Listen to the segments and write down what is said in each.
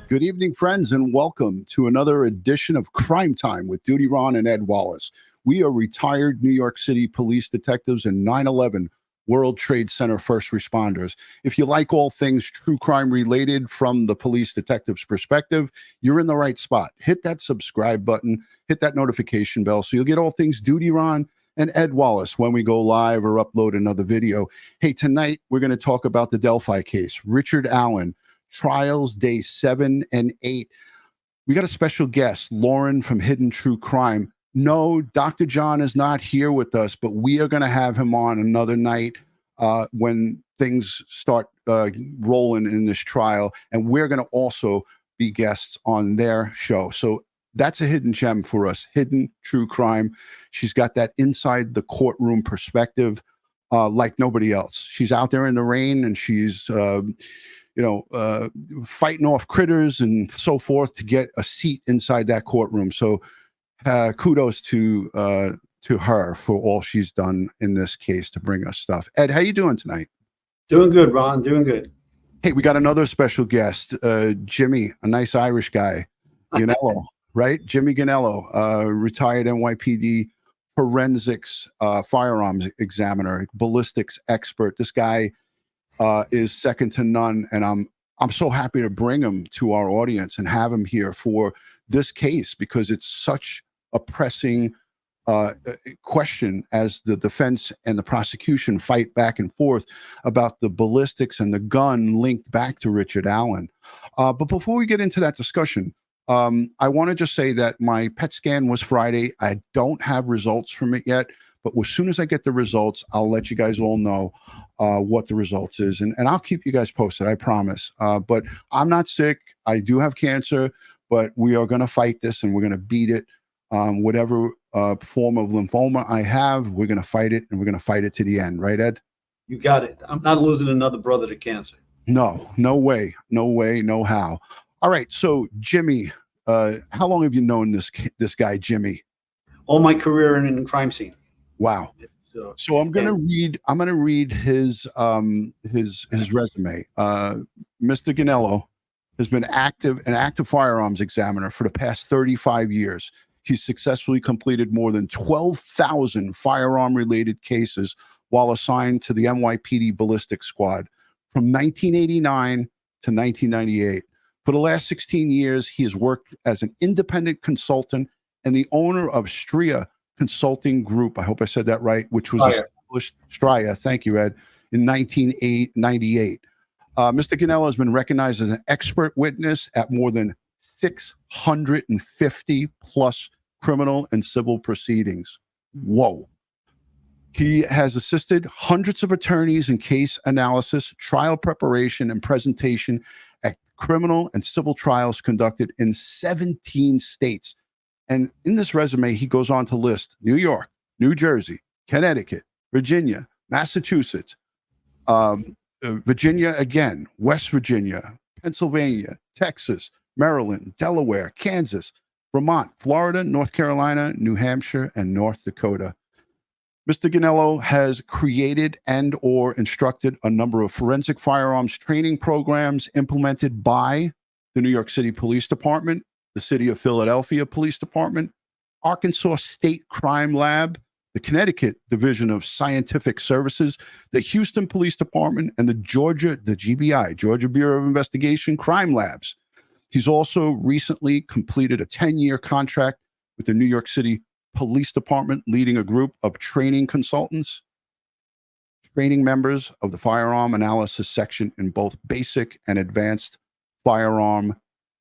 Good evening, friends, and welcome to another edition of Crime Time with DutyRon and Ed Wallace. We are retired New York City police detectives and 9/11 World Trade Center first responders. If you like all things true crime related from the police detective's perspective, you're in the right spot. Hit that subscribe button, hit that notification bell so you'll get all things DutyRon and Ed Wallace when we go live or upload another video. Hey, tonight we're going to talk about the Delphi case, Richard Allen, trials day 7 and 8. We got a special guest, Lauren from Hidden True Crime. No, Dr. John is not here with us, but we are going to have him on another night when things start rolling in this trial, and we're going to also be guests on their show. So that's a hidden gem for us, Hidden True Crime. She's got that inside the courtroom perspective like nobody else. She's out there in the rain, and she's fighting off critters and so forth to get a seat inside that courtroom. So kudos to her for all she's done in this case to bring us stuff. Ed, how you doing tonight? Doing good, Ron. Doing good. Hey, we got another special guest, Jimmy, a nice Irish guy, Ganello, right? Jimmy Ganello, retired NYPD forensics firearms examiner, ballistics expert. This guy is second to none, and I'm so happy to bring him to our audience and have him here for this case because it's such a pressing question as the defense and the prosecution fight back and forth about the ballistics and the gun linked back to Richard Allen. But before we get into that discussion, I want to just say that my PET scan was Friday. I don't have results from it yet, but as soon as I get the results, I'll let you guys all know what the results is. And I'll keep you guys posted, I promise. But I'm not sick. I do have cancer, but we are going to fight this and we're going to beat it. Whatever form of lymphoma I have, we're going to fight it, and we're going to fight it to the end. Right, Ed? You got it. I'm not losing another brother to cancer. No way, no how. All right, so Jimmy, how long have you known this guy, Jimmy? All my career in the crime scene. Wow. So I'm gonna read his resume. Mr. Ganello has been an active firearms examiner for the past 35 years. He's successfully completed more than 12,000 firearm-related cases while assigned to the NYPD Ballistic Squad from 1989 to 1998. For the last 16 years, he has worked as an independent consultant and the owner of Striated Consulting Group. I hope I said that right, which was established, Striated, thank you, Ed, in 1998. Mr. Ganello has been recognized as an expert witness at more than 650 plus criminal and civil proceedings. Whoa. He has assisted hundreds of attorneys in case analysis, trial preparation, and presentation at criminal and civil trials conducted in 17 states. And in this resume, he goes on to list New York, New Jersey, Connecticut, Virginia, Massachusetts, Virginia again, West Virginia, Pennsylvania, Texas, Maryland, Delaware, Kansas, Vermont, Florida, North Carolina, New Hampshire, and North Dakota. Mr. Ganello has created and or instructed a number of forensic firearms training programs implemented by the New York City Police Department, the City of Philadelphia Police Department, Arkansas State Crime Lab, the Connecticut Division of Scientific Services, the Houston Police Department, and the GBI, Georgia Bureau of Investigation Crime Labs. He's also recently completed a 10-year contract with the New York City Police Department, leading a group of training consultants, training members of the firearm analysis section in both basic and advanced firearm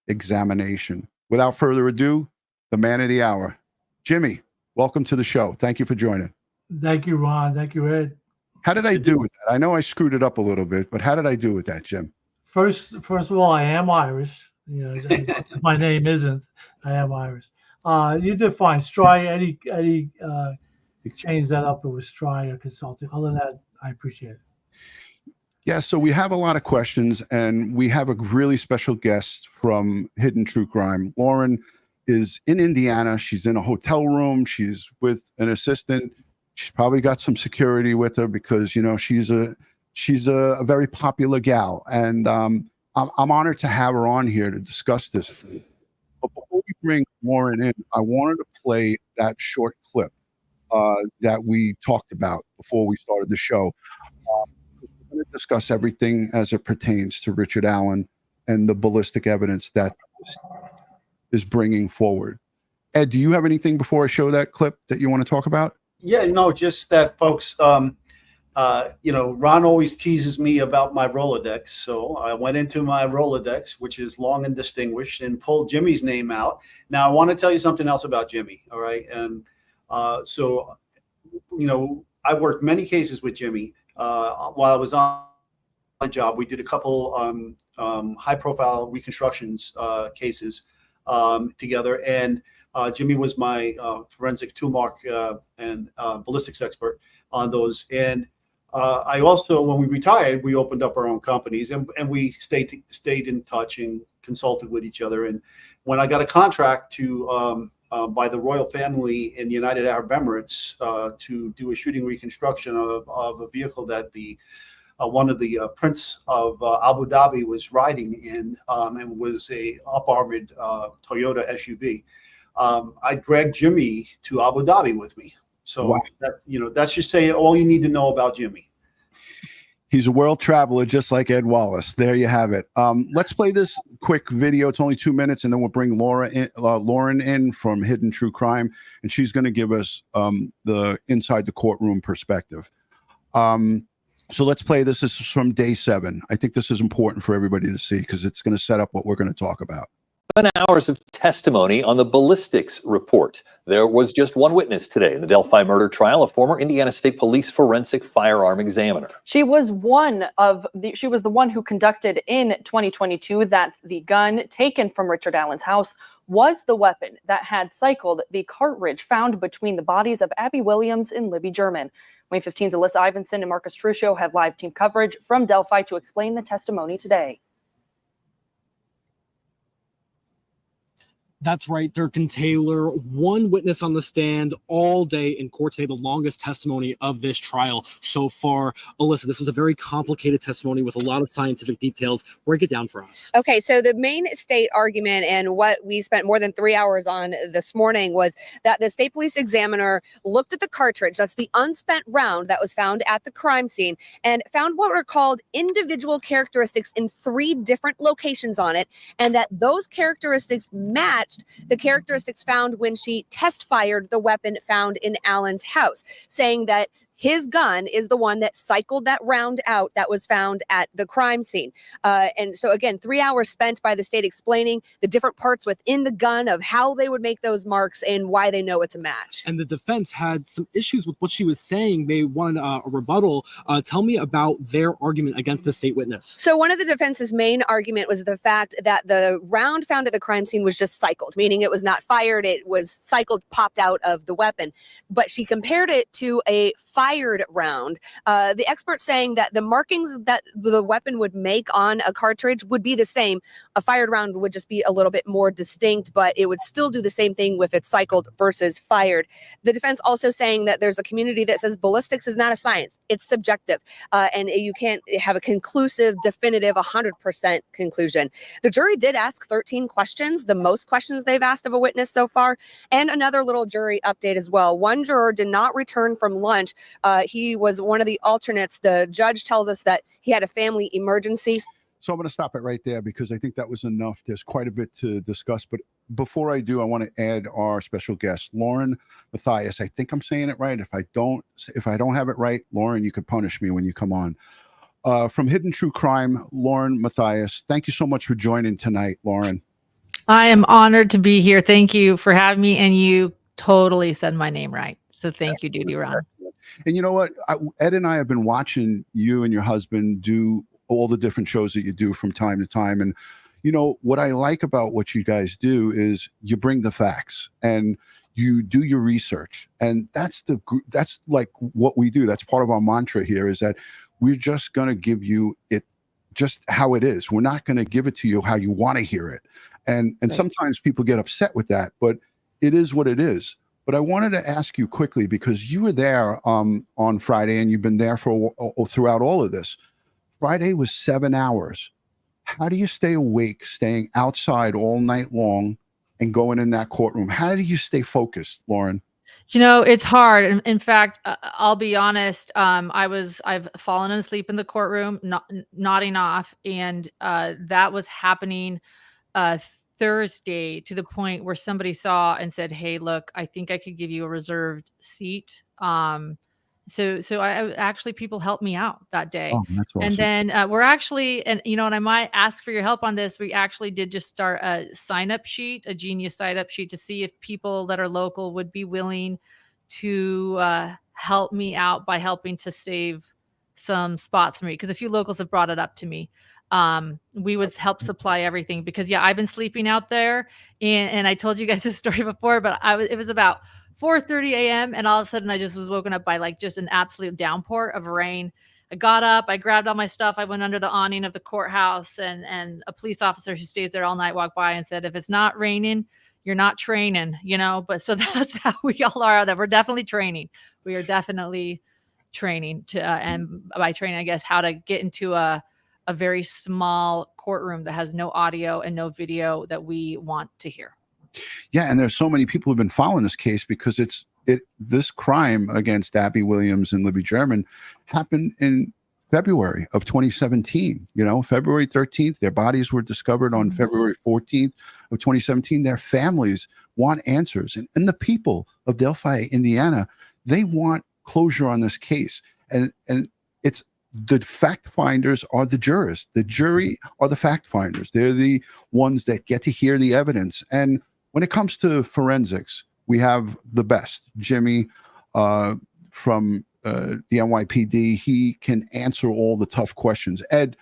examination. Without further ado, the man of the hour, Jimmy, welcome to the show. Thank you for joining. Thank you, Ron. Thank you, Ed. How did I do with that? I know I screwed it up a little bit, but how did I do with that, Jim? First of all, I am Irish. My name isn't. I am Irish. You did fine. Striated, Eddie changed that up. It was Striated Consulting. Other than that, I appreciate it. Yeah, so we have a lot of questions, and we have a really special guest from Hidden True Crime. Lauren is in Indiana. She's in a hotel room. She's with an assistant. She's probably got some security with her because, she's a very popular gal. And I'm honored to have her on here to discuss this. But before we bring Lauren in, I wanted to play that short clip that we talked about before we started the show. We're going to discuss everything as it pertains to Richard Allen and the ballistic evidence that is bringing forward. Ed, do you have anything before I show that clip that you want to talk about? Yeah, no, just that, folks. You know, Ron always teases me about my Rolodex. So I went into my Rolodex, which is long and distinguished, and pulled Jimmy's name out. Now, I want to tell you something else about Jimmy. All right. And so, you know, I worked many cases with Jimmy while I was on my job. We did a couple high profile reconstructions cases together. And Jimmy was my forensic tool mark and ballistics expert on those. And I also, when we retired, we opened up our own companies, and we stayed in touch and consulted with each other. And when I got a contract to by the royal family in the United Arab Emirates to do a shooting reconstruction of a vehicle that the one of the Prince of Abu Dhabi was riding in, and was a up-armored Toyota SUV. I dragged Jimmy to Abu Dhabi with me. So, wow. You know, that's just saying all you need to know about Jimmy. He's a world traveler, just like Ed Wallace. There you have it. Let's play this quick video. It's only 2 minutes, and then we'll bring Lauren in from Hidden True Crime, and she's going to give us the inside the courtroom perspective. So let's play this. This is from day 7. I think this is important for everybody to see because it's going to set up what we're going to talk about. 7 hours of testimony on the ballistics report. There was just one witness today in the Delphi murder trial, a former Indiana State Police forensic firearm examiner. She was the one who conducted in 2022 that the gun taken from Richard Allen's house was the weapon that had cycled the cartridge found between the bodies of Abby Williams and Libby German. Wayne 15's Alyssa Ivinson and Marcus Truscio have live team coverage from Delphi to explain the testimony today. That's right, Dirk and Taylor. One witness on the stand all day in court today, the longest testimony of this trial so far. Alyssa, this was a very complicated testimony with a lot of scientific details. Break it down for us. Okay, so the main state argument and what we spent more than 3 hours on this morning was that the state police examiner looked at the cartridge, that's the unspent round that was found at the crime scene, and found what were called individual characteristics in 3 different locations on it, and that those characteristics matched the characteristics found when she test fired the weapon found in Allen's house, saying that his gun is the one that cycled that round out that was found at the crime scene. And so again, 3 hours spent by the state explaining the different parts within the gun of how they would make those marks and why they know it's a match. And the defense had some issues with what she was saying. They wanted a rebuttal. Tell me about their argument against the state witness. So one of the defense's main argument was the fact that the round found at the crime scene was just cycled, meaning it was not fired. It was cycled, popped out of the weapon. But she compared it to a fired round. The expert saying that the markings that the weapon would make on a cartridge would be the same. A fired round would just be a little bit more distinct, but it would still do the same thing if it's cycled versus fired. The defense also saying that there's a community that says ballistics is not a science. It's subjective. And you can't have a conclusive, definitive, 100% conclusion. The jury did ask 13 questions, the most questions they've asked of a witness so far, and another little jury update as well. One juror did not return from lunch. He was one of the alternates. The judge tells us that he had a family emergency. So I'm going to stop it right there because I think that was enough. There's quite a bit to discuss. But before I do, I want to add our special guest, Lauren Matthias. I think I'm saying it right. If I don't have it right, Lauren, you could punish me when you come on. From Hidden True Crime, Lauren Matthias. Thank you so much for joining tonight, Lauren. I am honored to be here. Thank you for having me. And you totally said my name right. So thank you, DutyRon. And you know what? Ed and I have been watching you and your husband do all the different shows that you do from time to time. And, you know, what I like about what you guys do is you bring the facts and you do your research. And that's like what we do. That's part of our mantra here is that we're just going to give you it just how it is. We're not going to give it to you how you want to hear it. And sometimes people get upset with that, but it is what it is. But I wanted to ask you quickly because you were there on Friday and you've been there for throughout all of this. Friday was 7 hours. How do you stay awake, staying outside all night long and going in that courtroom? How do you stay focused, Lauren? You know, it's hard. In fact, I'll be honest. I've fallen asleep in the courtroom, nodding off, and that was happening Thursday, to the point where somebody saw and said, "Hey, look, I think I could give you a reserved seat." So I actually, people helped me out that day. Oh, that's awesome. And then we're actually, and you know, and I might ask for your help on this. We actually did just start a sign-up sheet, a Genius sign-up sheet, to see if people that are local would be willing to help me out by helping to save some spots for me. Because a few locals have brought it up to me. We would help supply everything, because I've been sleeping out there, and I told you guys this story before, but it was about 4:30 a.m. and all of a sudden I just was woken up by like just an absolute downpour of rain. I got up, I grabbed all my stuff, I went under the awning of the courthouse, and a police officer who stays there all night walked by and said, "If it's not raining, you're not training," you know. But so that's how we all are out there. We're definitely training. We are definitely training to, and by training, I guess, how to get into a very small courtroom that has no audio and no video that we want to hear. Yeah, and there's so many people who've been following this case because this crime against Abby Williams and Libby German happened in February of 2017. You know, February 13th, their bodies were discovered on February 14th of 2017. Their families want answers, and the people of Delphi, Indiana, they want closure on this case. And it's the fact finders are the jurors. The jury are the fact finders. They're the ones that get to hear the evidence. And when it comes to forensics, we have the best. Jimmy from the NYPD, he can answer all the tough questions. Ed,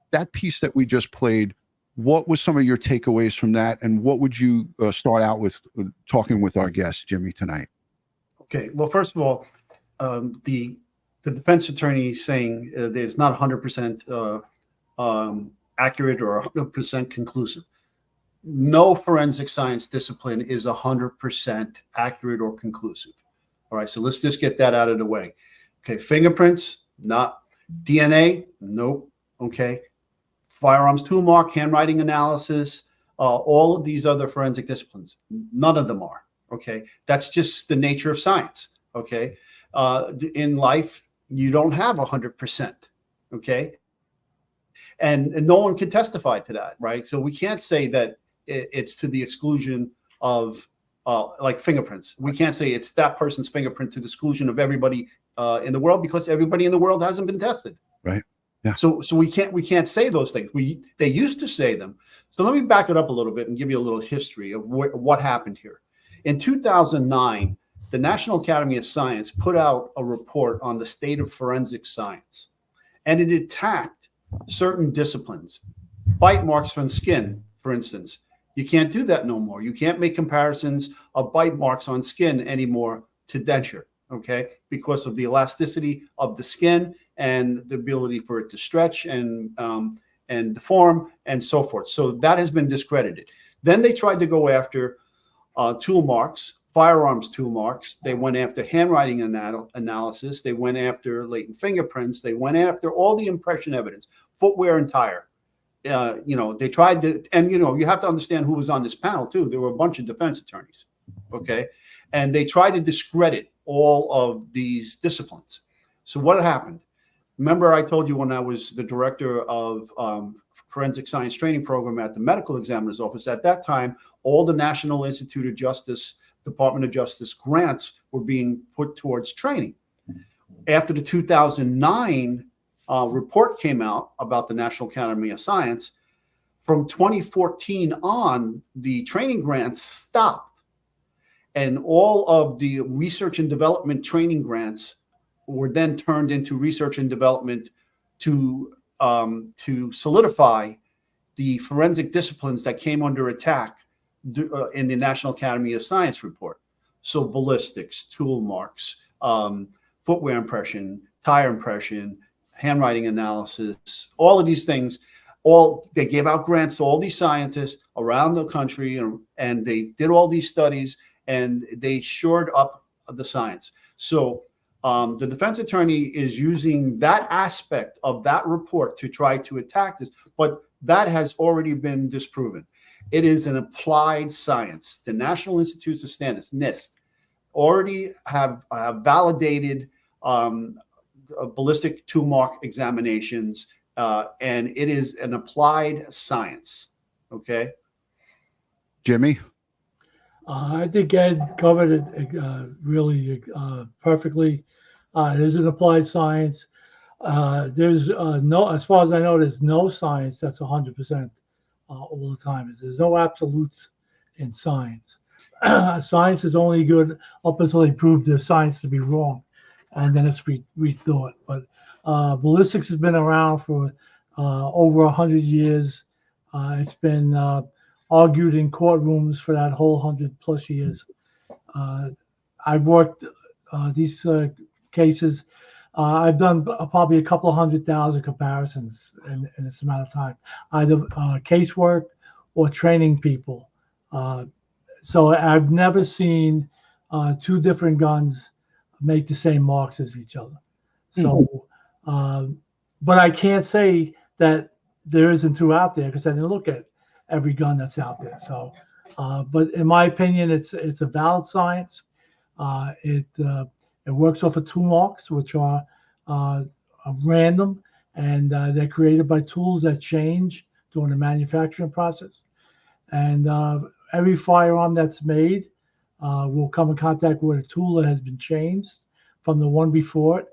that piece that we just played, what was some of your takeaways from that? And what would you start out with talking with our guest, Jimmy, tonight? Okay. Well, first of all, the defense attorney saying there's not 100% accurate or 100% conclusive. No forensic science discipline is 100% accurate or conclusive. All right, so let's just get that out of the way. Okay, fingerprints, not. DNA, nope. Okay, firearms tool mark, handwriting analysis, all of these other forensic disciplines, none of them are. Okay, that's just the nature of science. Okay, in life, you don't have 100%. Okay, and no one can testify to that, right? So we can't say that it's to the exclusion of like fingerprints. We can't say it's that person's fingerprint to the exclusion of everybody in the world, because everybody in the world hasn't been tested. Right. Yeah. So we can't say those things. They used to say them. So let me back it up a little bit and give you a little history of what happened here. In 2009, the National Academy of Science put out a report on the state of forensic science, and it attacked certain disciplines. Bite marks from skin, for instance. You can't do that no more. You can't make comparisons of bite marks on skin anymore to denture, okay? Because of the elasticity of the skin and the ability for it to stretch and deform and so forth. So that has been discredited. Then they tried to go after tool marks, firearms tool marks. They went after handwriting analysis. They went after latent fingerprints. They went after all the impression evidence, footwear and tire. They tried to, and you have to understand who was on this panel too. There were a bunch of defense attorneys, okay, and they tried to discredit all of these disciplines. So what happened? Remember, I told you when I was the director of forensic science training program at the medical examiner's office. At that time, all the National Institute of Justice, Department of Justice grants were being put towards training. After the 2009 report came out about the National Academy of Science, from 2014 on, the training grants stopped, and all of the research and development training grants were then turned into research and development to solidify the forensic disciplines that came under attack in the National Academy of Science report. So ballistics, tool marks, footwear impression, tire impression, handwriting analysis, all of these things, they gave out grants to all these scientists around the country, and they did all these studies, and they shored up the science. So The defense attorney is using that aspect of that report to try to attack this, but that has already been disproven. It is an applied science. The National Institutes of Standards, NIST, already have validated ballistic two-mark examinations, and it is an applied science. Okay, Jimmy? I think Ed covered it really perfectly. It is an applied science. There's no, as far as I know, there's no science that's 100% all the time. There's no absolutes in science. Science is only good up until they prove the science to be wrong, and then it's rethought. But ballistics has been around for over 100 years. It's been argued in courtrooms for that whole 100+ years. I've worked these cases. I've done probably a couple of 100,000 comparisons in this amount of time, either casework or training people. So I've never seen two different guns make the same marks as each other. So, but I can't say that there isn't two out there because I didn't look at every gun that's out there. So, but in my opinion, it's a valid science. It works off of two marks, which are random, and they're created by tools that change during the manufacturing process. And every firearm that's made will come in contact with a tool that has been changed from the one before it.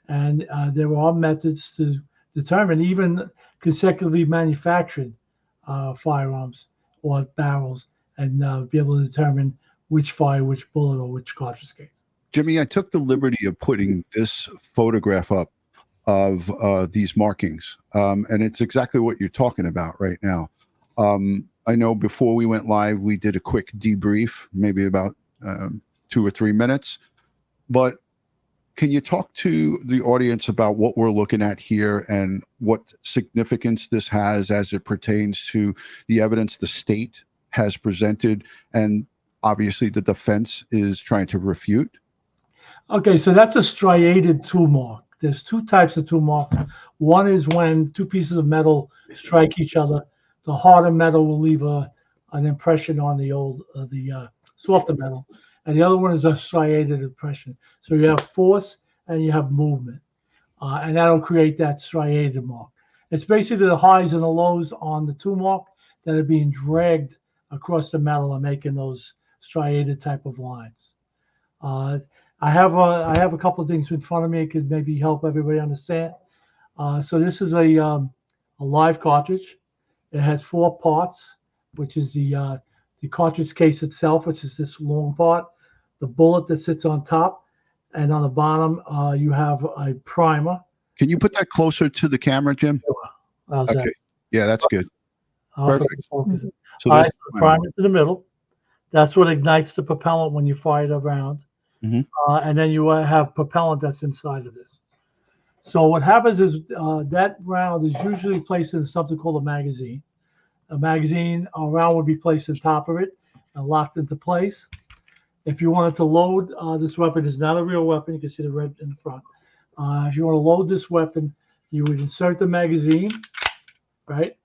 And there are methods to determine even consecutively manufactured firearms or barrels, and be able to determine which fire, which bullet, or which cartridge case. Jimmy, I took the liberty of putting this photograph up of these markings, and it's exactly what you're talking about right now. I know before we went live, we did a quick debrief, maybe about 2 or 3 minutes, but can you talk to the audience about what we're looking at here and what significance this has as it pertains to the evidence the state has presented and obviously the defense is trying to refute? Okay, so that's a striated tool mark. There's two types of tool mark. One is when two pieces of metal strike each other. The harder metal will leave an impression on the softer metal, and the other one is a striated impression. So you have force and you have movement, and that'll create that striated mark. It's basically the highs and the lows on the tool mark that are being dragged across the metal and making those striated type of lines. I have a couple of things in front of me that could maybe help everybody understand. So this is a live cartridge. It has 4 parts, which is the cartridge case itself, which is this long part, the bullet that sits on top, and on the bottom you have a primer. Can you put that closer to the camera, Jim? How's Okay. that? Yeah, that's good. Perfect. So All right, this the primer to the middle. That's what ignites the propellant when you fire it around. And then you have propellant that's inside of this. So what happens is that round is usually placed in something called a magazine. A round would be placed on top of it and locked into place. If you wanted to load this weapon, it's not a real weapon. You can see the red in the front. If you want to load this weapon, you would insert the magazine, right?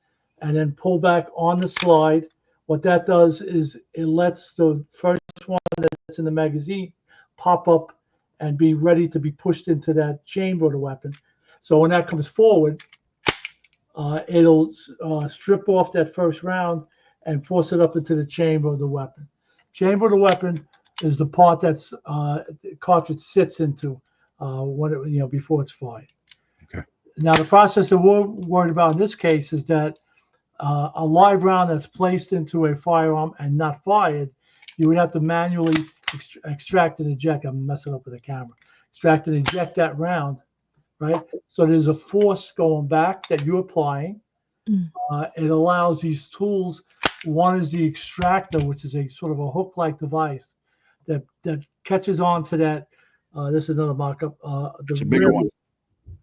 And then pull back on the slide. What that does is it lets the first one that's in the magazine pop up and be ready to be pushed into that chamber of the weapon. So when that comes forward, it'll strip off that first round and force it up into the chamber of the weapon. Chamber of the weapon is the part that's the cartridge sits into before it's fired. Okay. Now the process that we're worried about in this case is that a live round that's placed into a firearm and not fired, you would have to manually extract and eject. I'm messing up with the camera. Extract and eject that round, right? So there's a force going back that you're applying. It allows these tools. One is the extractor, which is a sort of a hook-like device that catches on to that. This is another mock-up. It's a bigger one.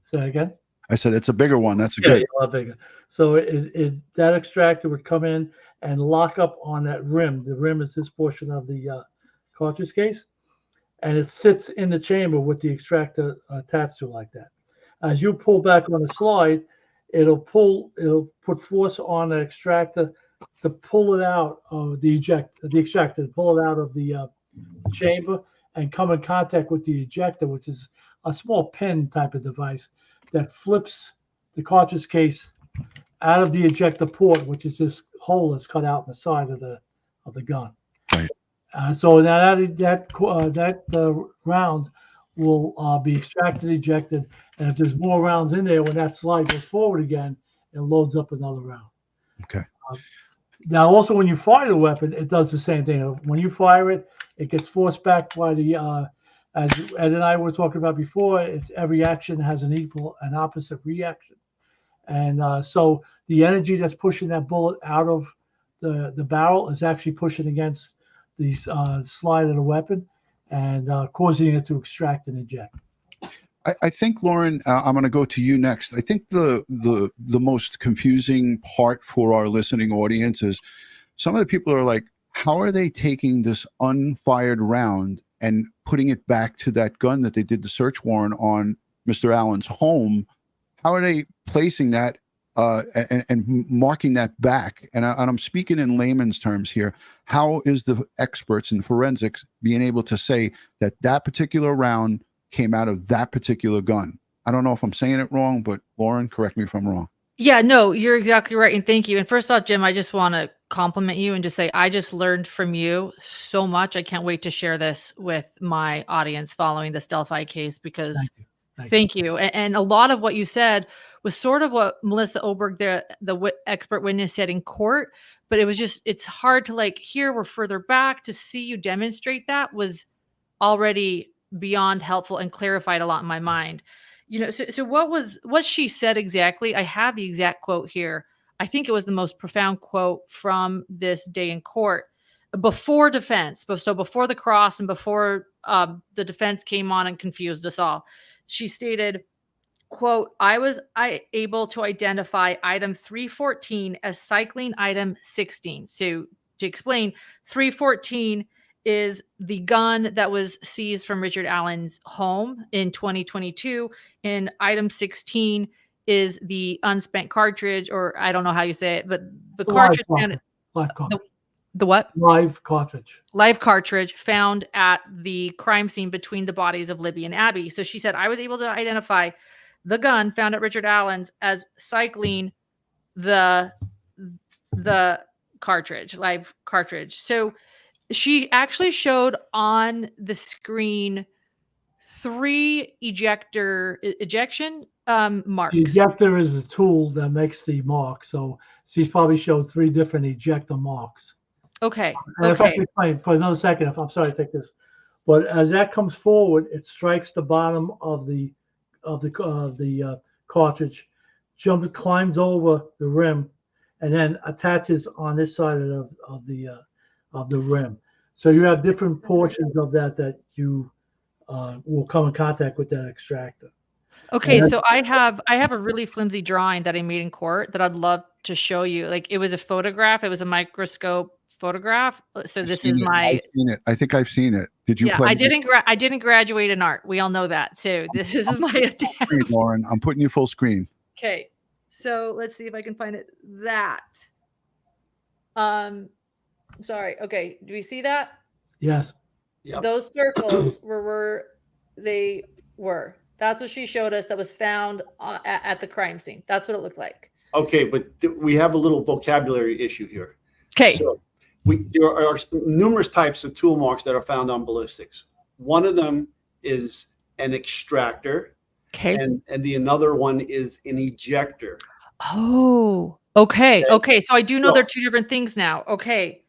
Say that again. I said it's a bigger one. That's Yeah, good. a lot bigger. So that extractor would come in and lock up on that rim. The rim is this portion of the cartridge case, and it sits in the chamber with the extractor attached to it like that. As you pull back on the slide, it'll put force on the extractor to pull it out of the extractor, to pull it out of the chamber and come in contact with the ejector, which is a small pin type of device that flips the cartridge case out of the ejector port, which is this hole that's cut out in the side of the gun. Right. So now that round will be extracted, ejected, and if there's more rounds in there, when that slide goes forward again, it loads up another round. Okay. Now, also, when you fire the weapon, it does the same thing. When you fire it, it gets forced back by the, as Ed and I were talking about before, it's every action has an equal and opposite reaction. And so the energy that's pushing that bullet out of the barrel is actually pushing against the slide of the weapon and causing it to extract and eject. I think, Lauren, I'm going to go to you next. I think the most confusing part for our listening audience is some of the people are like, how are they taking this unfired round and putting it back to that gun that they did the search warrant on Mr. Allen's home? How are they placing that and marking that back? And I'm speaking in layman's terms here. How is the experts in forensics being able to say that that particular round came out of that particular gun? I don't know if I'm saying it wrong, but Lauren, correct me if I'm wrong. Yeah, no, you're exactly right. And thank you. And first off, Jim, I just want to compliment you and just say, I just learned from you so much. I can't wait to share this with my audience following this Delphi case, because thank you. And a lot of what you said was sort of what Melissa Oberg, the expert witness, said in court, but it was just, it's hard to like hear. We're further back to see you demonstrate that was already beyond helpful and clarified a lot in my mind. You know, so what she said exactly, I have the exact quote here. I think it was the most profound quote from this day in court before defense, so before the cross and before the defense came on and confused us all. She stated, quote, I was able to identify item 314 as cycling item 16. So to explain, 314 is the gun that was seized from Richard Allen's home in 2022. And item 16 is the unspent cartridge, or I don't know how you say it, but the cartridge found the what? Live cartridge. Live cartridge found at the crime scene between the bodies of Libby and Abby. So she said, I was able to identify the gun found at Richard Allen's as cycling the cartridge, live cartridge. So she actually showed on the screen 3 ejection marks. The ejector is the tool that makes the mark. So she's probably showed 3 different ejector marks. Okay. And if I can explain for another second, I'm sorry to take this, but as that comes forward, it strikes the bottom of the cartridge, climbs over the rim, and then attaches on this side of the rim. So you have different portions of that you will come in contact with that extractor. Okay, so I have a really flimsy drawing that I made in court that I'd love to show you. Like, it was a photograph, it was a microscope photograph. So this is my. I've seen it. I think I've seen it. Did you? Yeah, I didn't graduate in art. We all know that. So this is my attempt. Lauren, I'm putting you full screen. Okay, so let's see if I can find it. Sorry. Okay, do we see that? Yes. Yep. Those circles were where they were. That's what she showed us. That was found at the crime scene. That's what it looked like. Okay, but we have a little vocabulary issue here. Okay. So there are numerous types of tool marks that are found on ballistics. One of them is an extractor. Okay. And another one is an ejector. Oh, okay. Okay. So I do know they're 2 different things now. Okay.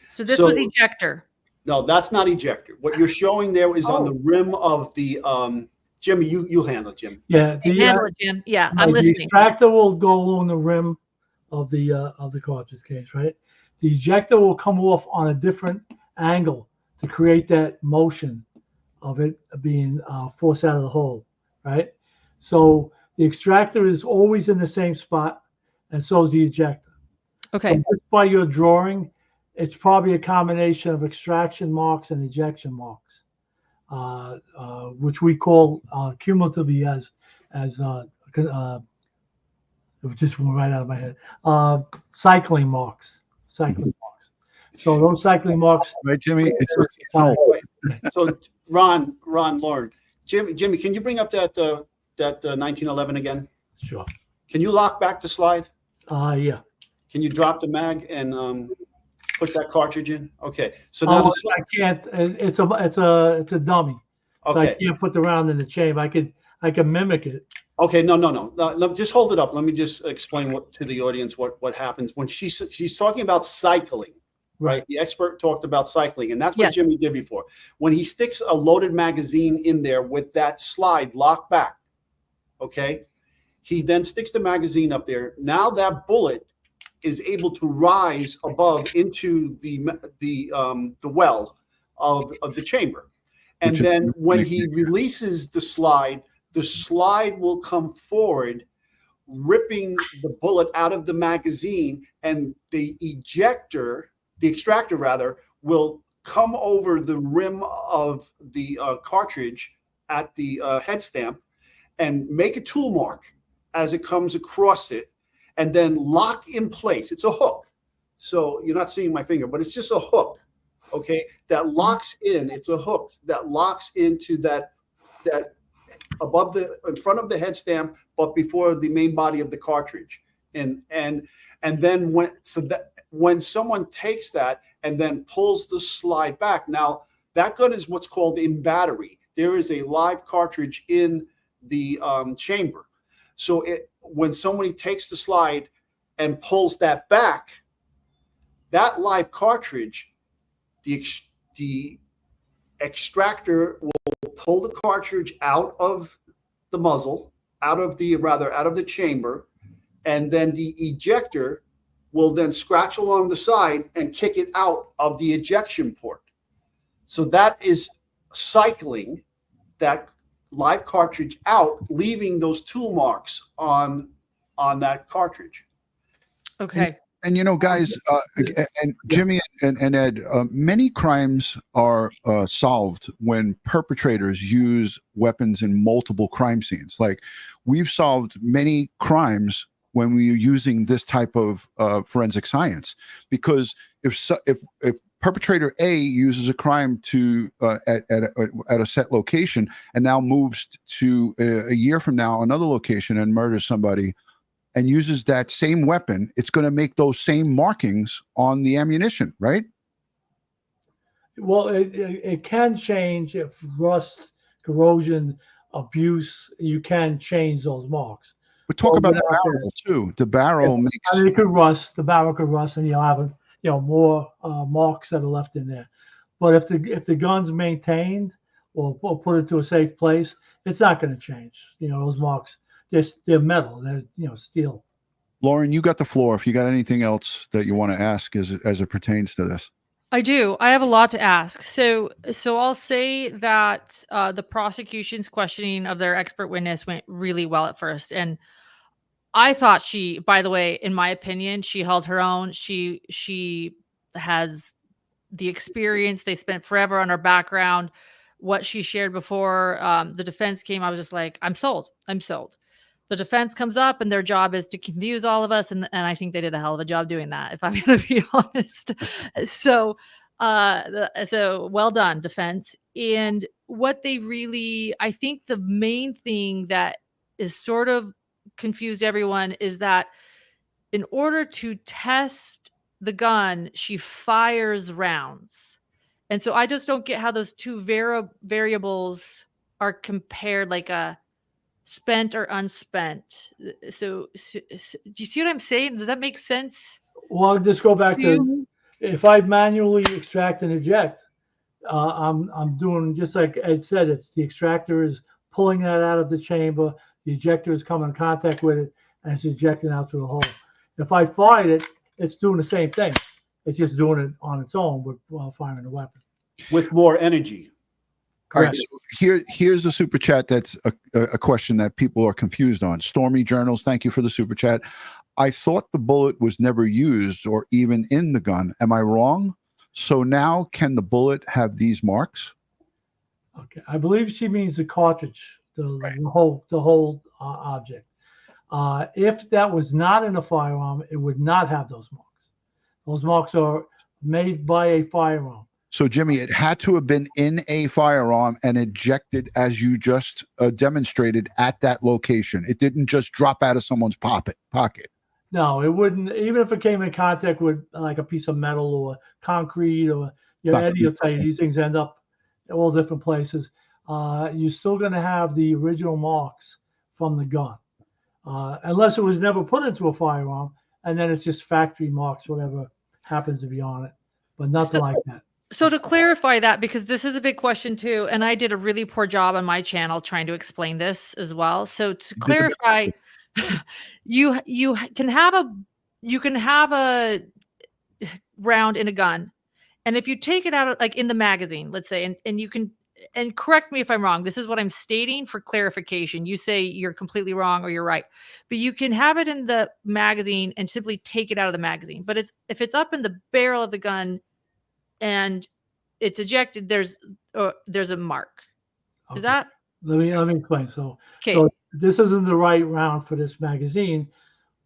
So this was ejector. No, that's not ejector. What you're showing there is on the rim of the Jimmy, you handle it, Jim. Yeah, handle it, Jim. Yeah, I'm listening. The extractor will go along the rim of the cartridge case, right? The ejector will come off on a different angle to create that motion of it being forced out of the hole, right? So the extractor is always in the same spot, and so is the ejector. Okay. So just by your drawing, it's probably a combination of extraction marks and ejection marks. which we call cumulatively as it just went right out of my head. Cycling marks. So those cycling marks. Right, Jimmy? It's So Ron, Lauren, Jimmy, can you bring up that 1911 again? Sure. Can you lock back the slide? Yeah. Can you drop the mag and put that cartridge in? Okay. So now I can't. It's a dummy. So I okay. can't put the round in the chamber. I can mimic it. Okay. No. Just hold it up. Let me just explain to the audience what happens when she's talking about cycling. Right. The expert talked about cycling, and that's what Jimmy did before. When he sticks a loaded magazine in there with that slide locked back, okay, he then sticks the magazine up there. Now that bullet is able to rise above into the well of the chamber, and then when he releases the slide will come forward, ripping the bullet out of the magazine, and the extractor rather, will come over the rim of the cartridge at the head stamp and make a tool mark as it comes across it, and then lock in place. It's a hook. So you're not seeing my finger, but it's just a hook, okay, that locks in. It's a hook that locks into that above in front of the head stamp, but before the main body of the cartridge. And then when someone takes that and then pulls the slide back, now that gun is what's called in battery. There is a live cartridge in the chamber. So when somebody takes the slide and pulls that back, that live cartridge, the extractor will pull the cartridge out of the muzzle, out of the chamber, and then the ejector will then scratch along the side and kick it out of the ejection port. So that is cycling that live cartridge out, leaving those tool marks on that cartridge. Okay. And guys, and Jimmy and Ed, many crimes are solved when perpetrators use weapons in multiple crime scenes. Like, we've solved many crimes when we're using this type of forensic science, because if perpetrator A uses a crime at a set location and now moves to a year from now another location and murders somebody and uses that same weapon, it's going to make those same markings on the ammunition, right? Well, it can change if rust, corrosion, abuse. You can change those marks. But talk about the barrel too. The barrel makes. I mean, it could rust. The barrel could rust, and you'll have more marks that are left in there. But if the gun's maintained or put it to a safe place, it's not going to change. Those marks, they're metal. They're steel. Lauren, you got the floor. If you got anything else that you want to ask as it pertains to this. I do. I have a lot to ask. So I'll say that the prosecution's questioning of their expert witness went really well at first, and I thought by the way, in my opinion, she held her own. She has the experience. They spent forever on her background. What she shared before the defense came, I was just like, I'm sold. The defense comes up, and their job is to confuse all of us, and I think they did a hell of a job doing that, if I'm going to be honest. So well done, defense. And what they really, I think the main thing that is sort of confused everyone is that in order to test the gun, she fires rounds. And so I just don't get how those two variables are compared, like a spent or unspent. So do you see what I'm saying? Does that make sense? Well, I'll just go back to, if I manually extract and eject, I'm doing just like Ed said. It's the extractor is pulling that out of the chamber. The ejector is coming in contact with it, and it's ejecting out through the hole. If I fired it, it's doing the same thing. It's just doing it on its own while firing the weapon. With more energy. All right, so here's a super chat that's a question that people are confused on. Stormy Journals, thank you for the super chat. I thought the bullet was never used or even in the gun. Am I wrong? So now can the bullet have these marks? Okay, I believe she means the cartridge, the whole object. If that was not in a firearm, it would not have those marks. Those marks are made by a firearm. So, Jimmy, it had to have been in a firearm and ejected, as you just demonstrated, at that location. It didn't just drop out of someone's pocket. No, it wouldn't. Even if it came in contact with like a piece of metal or concrete, or Eddie will tell you these things end up in all different places. You're still going to have the original marks from the gun, unless it was never put into a firearm, and then it's just factory marks, whatever happens to be on it, but nothing like that. So to clarify that, because this is a big question too, and I did a really poor job on my channel trying to explain this as well. So to clarify, you can have a round in a gun, and if you take it out of, like in the magazine, let's say, and you can, and correct me if I'm wrong, this is what I'm stating for clarification. You say you're completely wrong or you're right, but you can have it in the magazine and simply take it out of the magazine. But if it's up in the barrel of the gun and it's ejected, there's a mark. Okay. Is that? Let me explain. So, Okay. So this isn't the right round for this magazine,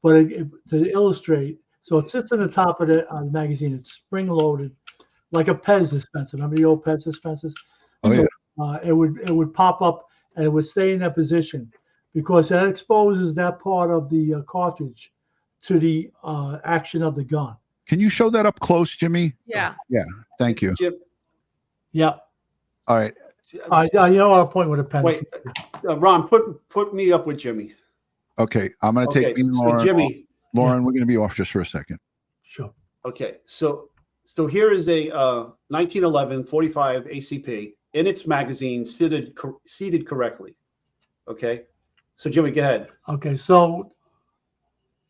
but to illustrate, so it sits in the top of the magazine. It's spring loaded, like a Pez dispenser. Remember the old Pez dispensers? Oh, yeah. It would pop up and it would stay in that position because that exposes that part of the cartridge to the action of the gun. Can you show that up close, Jimmy? Yeah. Yeah. Thank you. Jim, Yeah. All right. You know what? I'll point with a pen. wait, Ron, put me up with Jimmy. Okay. I'm going to take me, so Lauren. Jimmy. Lauren, we're going to be off just for a second. Sure. Okay, so here is a 1911 45 ACP in its magazine, seated correctly. Okay, so Jimmy, go ahead. Okay, so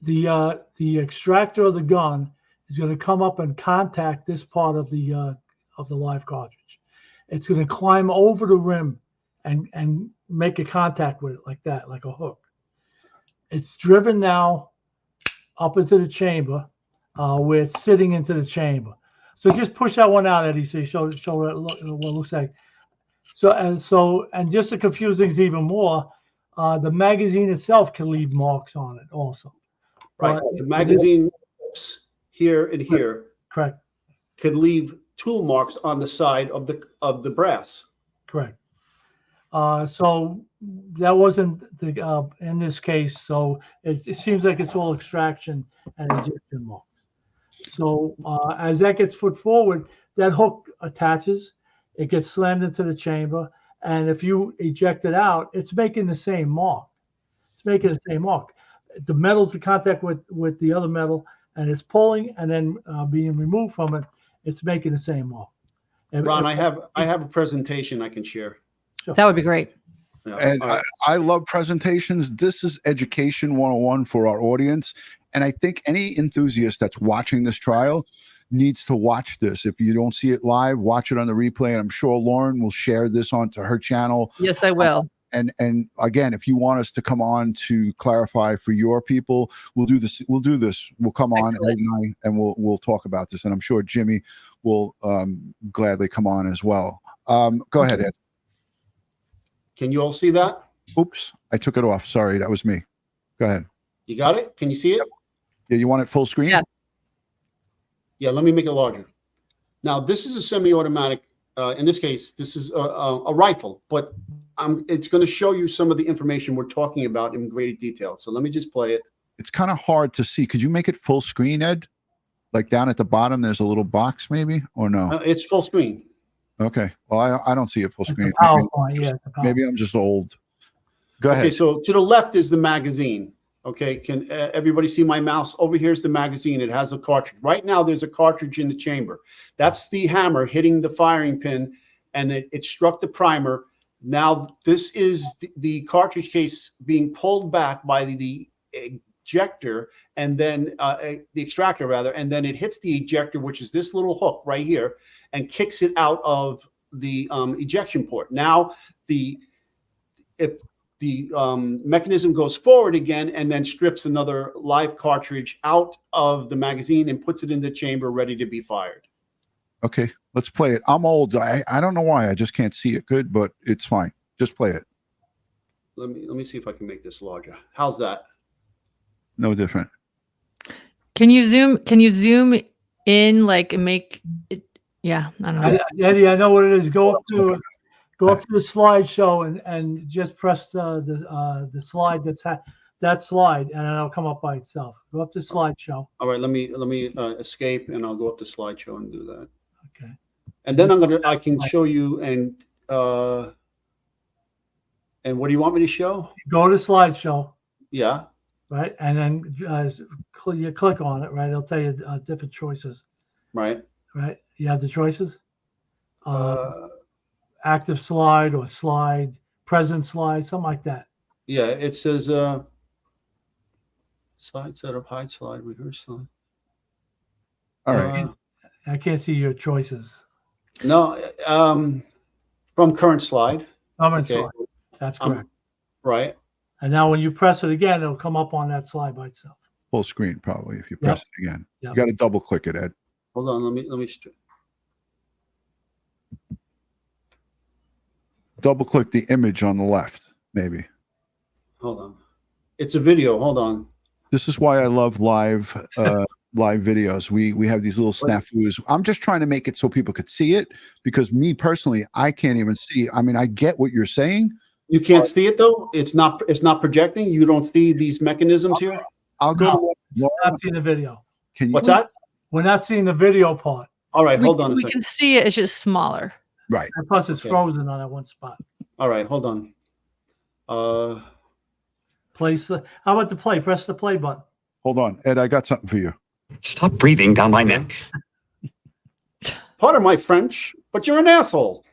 the extractor of the gun is going to come up and contact this part of the live cartridge. It's going to climb over the rim and make a contact with it like that, like a hook. It's driven now up into the chamber, where it's sitting into the chamber. So just push that one out, Eddie. So you show what it looks like. And just to confuse things even more, the magazine itself can leave marks on it also. Right, the magazine here and here, correct, could leave tool marks on the side of the brass. Correct. So that wasn't in this case. So it seems like it's all extraction and ejection marks. So as that gets put forward, that hook attaches, it gets slammed into the chamber, and if you eject it out, it's making the same mark. It's making the same mark. The metal's in contact with the other metal, and it's pulling, and then being removed from it, it's making the same mark. Ron, I have a presentation I can share. That would be great. Yeah. And I love presentations. This is education 101 for our audience. And I think any enthusiast that's watching this trial needs to watch this. If you don't see it live, watch it on the replay. And I'm sure Lauren will share this onto her channel. Yes, I will. And again, if you want us to come on to clarify for your people, we'll do this. We'll do this. We'll come on and we'll talk about this. And I'm sure Jimmy will gladly come on as well. Go ahead, Ed. Can you all see that? Oops, I took it off. Sorry, that was me. Go ahead. You got it? Can you see it? Yeah, you want it full screen? Yeah. Yeah, let me make it larger. Now, this is a semi-automatic. In this case, this is a rifle, but it's going to show you some of the information we're talking about in greater detail. So let me just play it. It's kind of hard to see. Could you make it full screen, Ed? Like down at the bottom, there's a little box maybe, or no? It's full screen. Okay. Well, I don't see it full screen. Maybe I'm just old. Go ahead. Okay, so to the left is the magazine. Okay, can everybody see my mouse? Over here is the magazine. It has a cartridge. Right now, there's a cartridge in the chamber. That's the hammer hitting the firing pin, and it struck the primer. Now, this is the cartridge case being pulled back by the ejector, and then the extractor, rather, and then it hits the ejector, which is this little hook right here, and kicks it out of the ejection port. Now, if the mechanism goes forward again and then strips another live cartridge out of the magazine and puts it in the chamber ready to be fired. Okay, let's play it. I'm old. I don't know why. I just can't see it good, but it's fine. Just play it. Let me see if I can make this larger. How's that? No different. Can you zoom in, like, and make it? Yeah, I don't know. Eddie, I know what it is. Go up to the slideshow and just press the slide that slide, and it'll come up by itself. Go up to slideshow. All right, let me escape, and I'll go up to slideshow and do that. Okay. And then I can show you and what do you want me to show? Go to slideshow. Yeah. Right, and then you click on it. Right, it'll tell you different choices. Right. Right, you have the choices. Active slide or slide, present slide, something like that. Yeah, it says slide setup, hide slide, reverse slide. All right. I can't see your choices. No, from current slide. Slide. That's correct. Right. And now when you press it again, it'll come up on that slide by itself. Full screen probably if you press it again. Yep. You got to double click it, Ed. Hold on, let me Double click the image on the left, maybe. hold on. It's a video. Hold on. This is why I love live videos. We have these little snafus. I'm just trying to make it so people could see it, because me personally, I can't even see. I mean, I get what you're saying. You can't see it though. It's not projecting. You don't see these mechanisms here. I'll go. We're not seeing the video. Can you? What's that? We're not seeing the video part. All right, hold on. We can see it. It's just smaller. Right. And plus, it's frozen on that one spot. All right, hold on. How about the play? Press the play button. Hold on, Ed. I got something for you. Stop breathing down my neck. Pardon my French, but you're an asshole.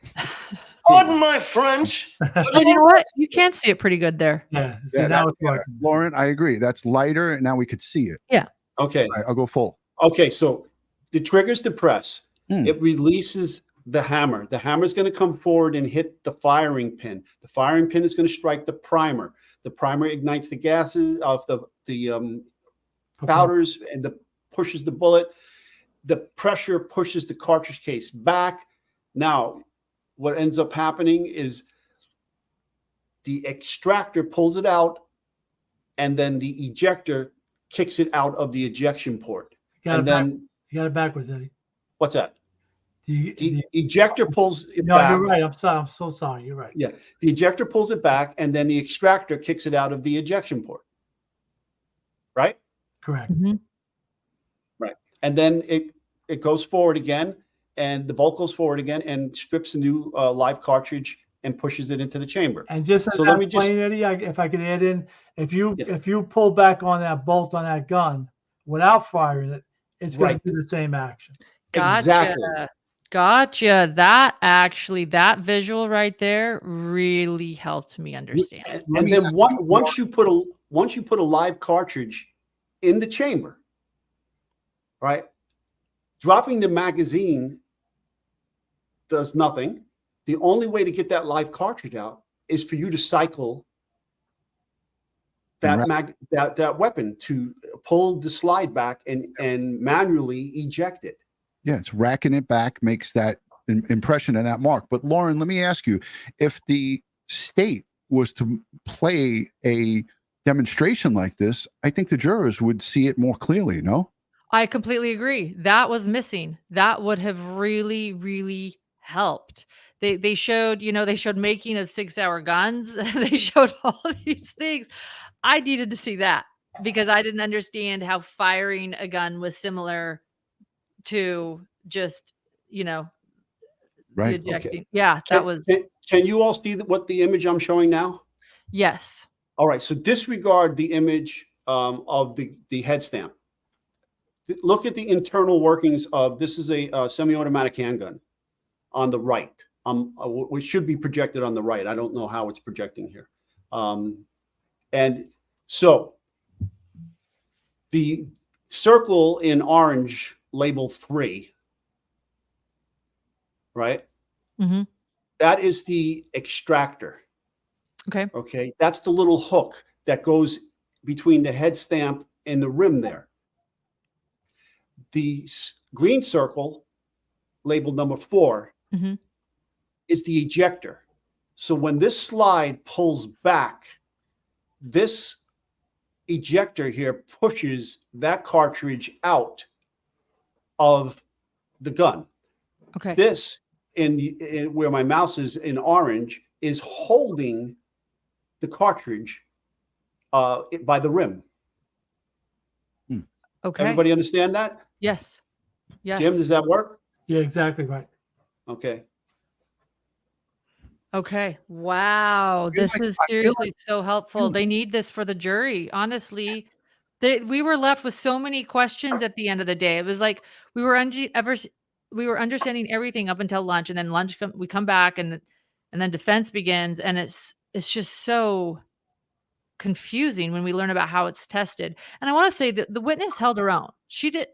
Pardon my French. You know what? You can see it pretty good there. Yeah. Yeah, now it's working. Lauren, I agree. That's lighter, and now we could see it. Yeah. Okay. All right, I'll go full. Okay, so the trigger's to press. Hmm. It releases the hammer. The hammer is going to come forward and hit the firing pin. The firing pin is going to strike the primer. The primer ignites the gases of the powders and pushes the bullet. The pressure pushes the cartridge case back. Now, what ends up happening is the extractor pulls it out, and then the ejector kicks it out of the ejection port. You got it backwards, Eddie. What's that? The ejector pulls it no, back. you're right. I'm so sorry. You're right. Yeah, the ejector pulls it back, and then the extractor kicks it out of the ejection port. Right? Correct. Mhm. Right. And then it goes forward again, and the bolt goes forward again and strips a new live cartridge and pushes it into the chamber. And just So let me just- Eddie, if I could add in, if you pull back on that bolt on that gun without firing it, it's going to do the same action. Gotcha. Exactly. Gotcha. That visual right there really helped me understand. And then once you put a live cartridge in the chamber, right? Dropping the magazine does nothing. The only way to get that live cartridge out is for you to cycle that weapon, to pull the slide back and manually eject it. Yeah, it's racking it back, makes that impression and that mark. But Lauren, let me ask you, if the state was to play a demonstration like this, I think the jurors would see it more clearly, no? I completely agree. That was missing. That would have really, really helped. They showed, they showed making of 6-hour guns. They showed all of these things. I needed to see that because I didn't understand how firing a gun was similar to just, Right. ejecting. Okay. Yeah, that was. Can you all see what the image I'm showing now? Yes. All right. So disregard the image of the head stamp. Look at the internal workings of this. Is a semi-automatic handgun on the right. Which should be projected on the right. I don't know how it's projecting here. And so the circle in orange label 3, right? Mm-hmm. That is the extractor. Okay. Okay. That's the little hook that goes between the head stamp and the rim there. The green circle labeled number 4, Mhm. is the ejector. So when this slide pulls back, this ejector here pushes that cartridge out of the gun. Okay. This, in where my mouse is in orange, is holding the cartridge by the rim. Okay. Everybody understand that? Yes. Yes. Jim, does that work? Yeah, exactly right. Okay. Okay. Wow. This is I feel seriously so helpful. They need this for the jury. Honestly, we were left with so many questions at the end of the day. It was like we were we were understanding everything up until lunch, and then we come back, and then defense begins, and it's just so confusing when we learn about how it's tested. And I want to say that the witness held her own. She did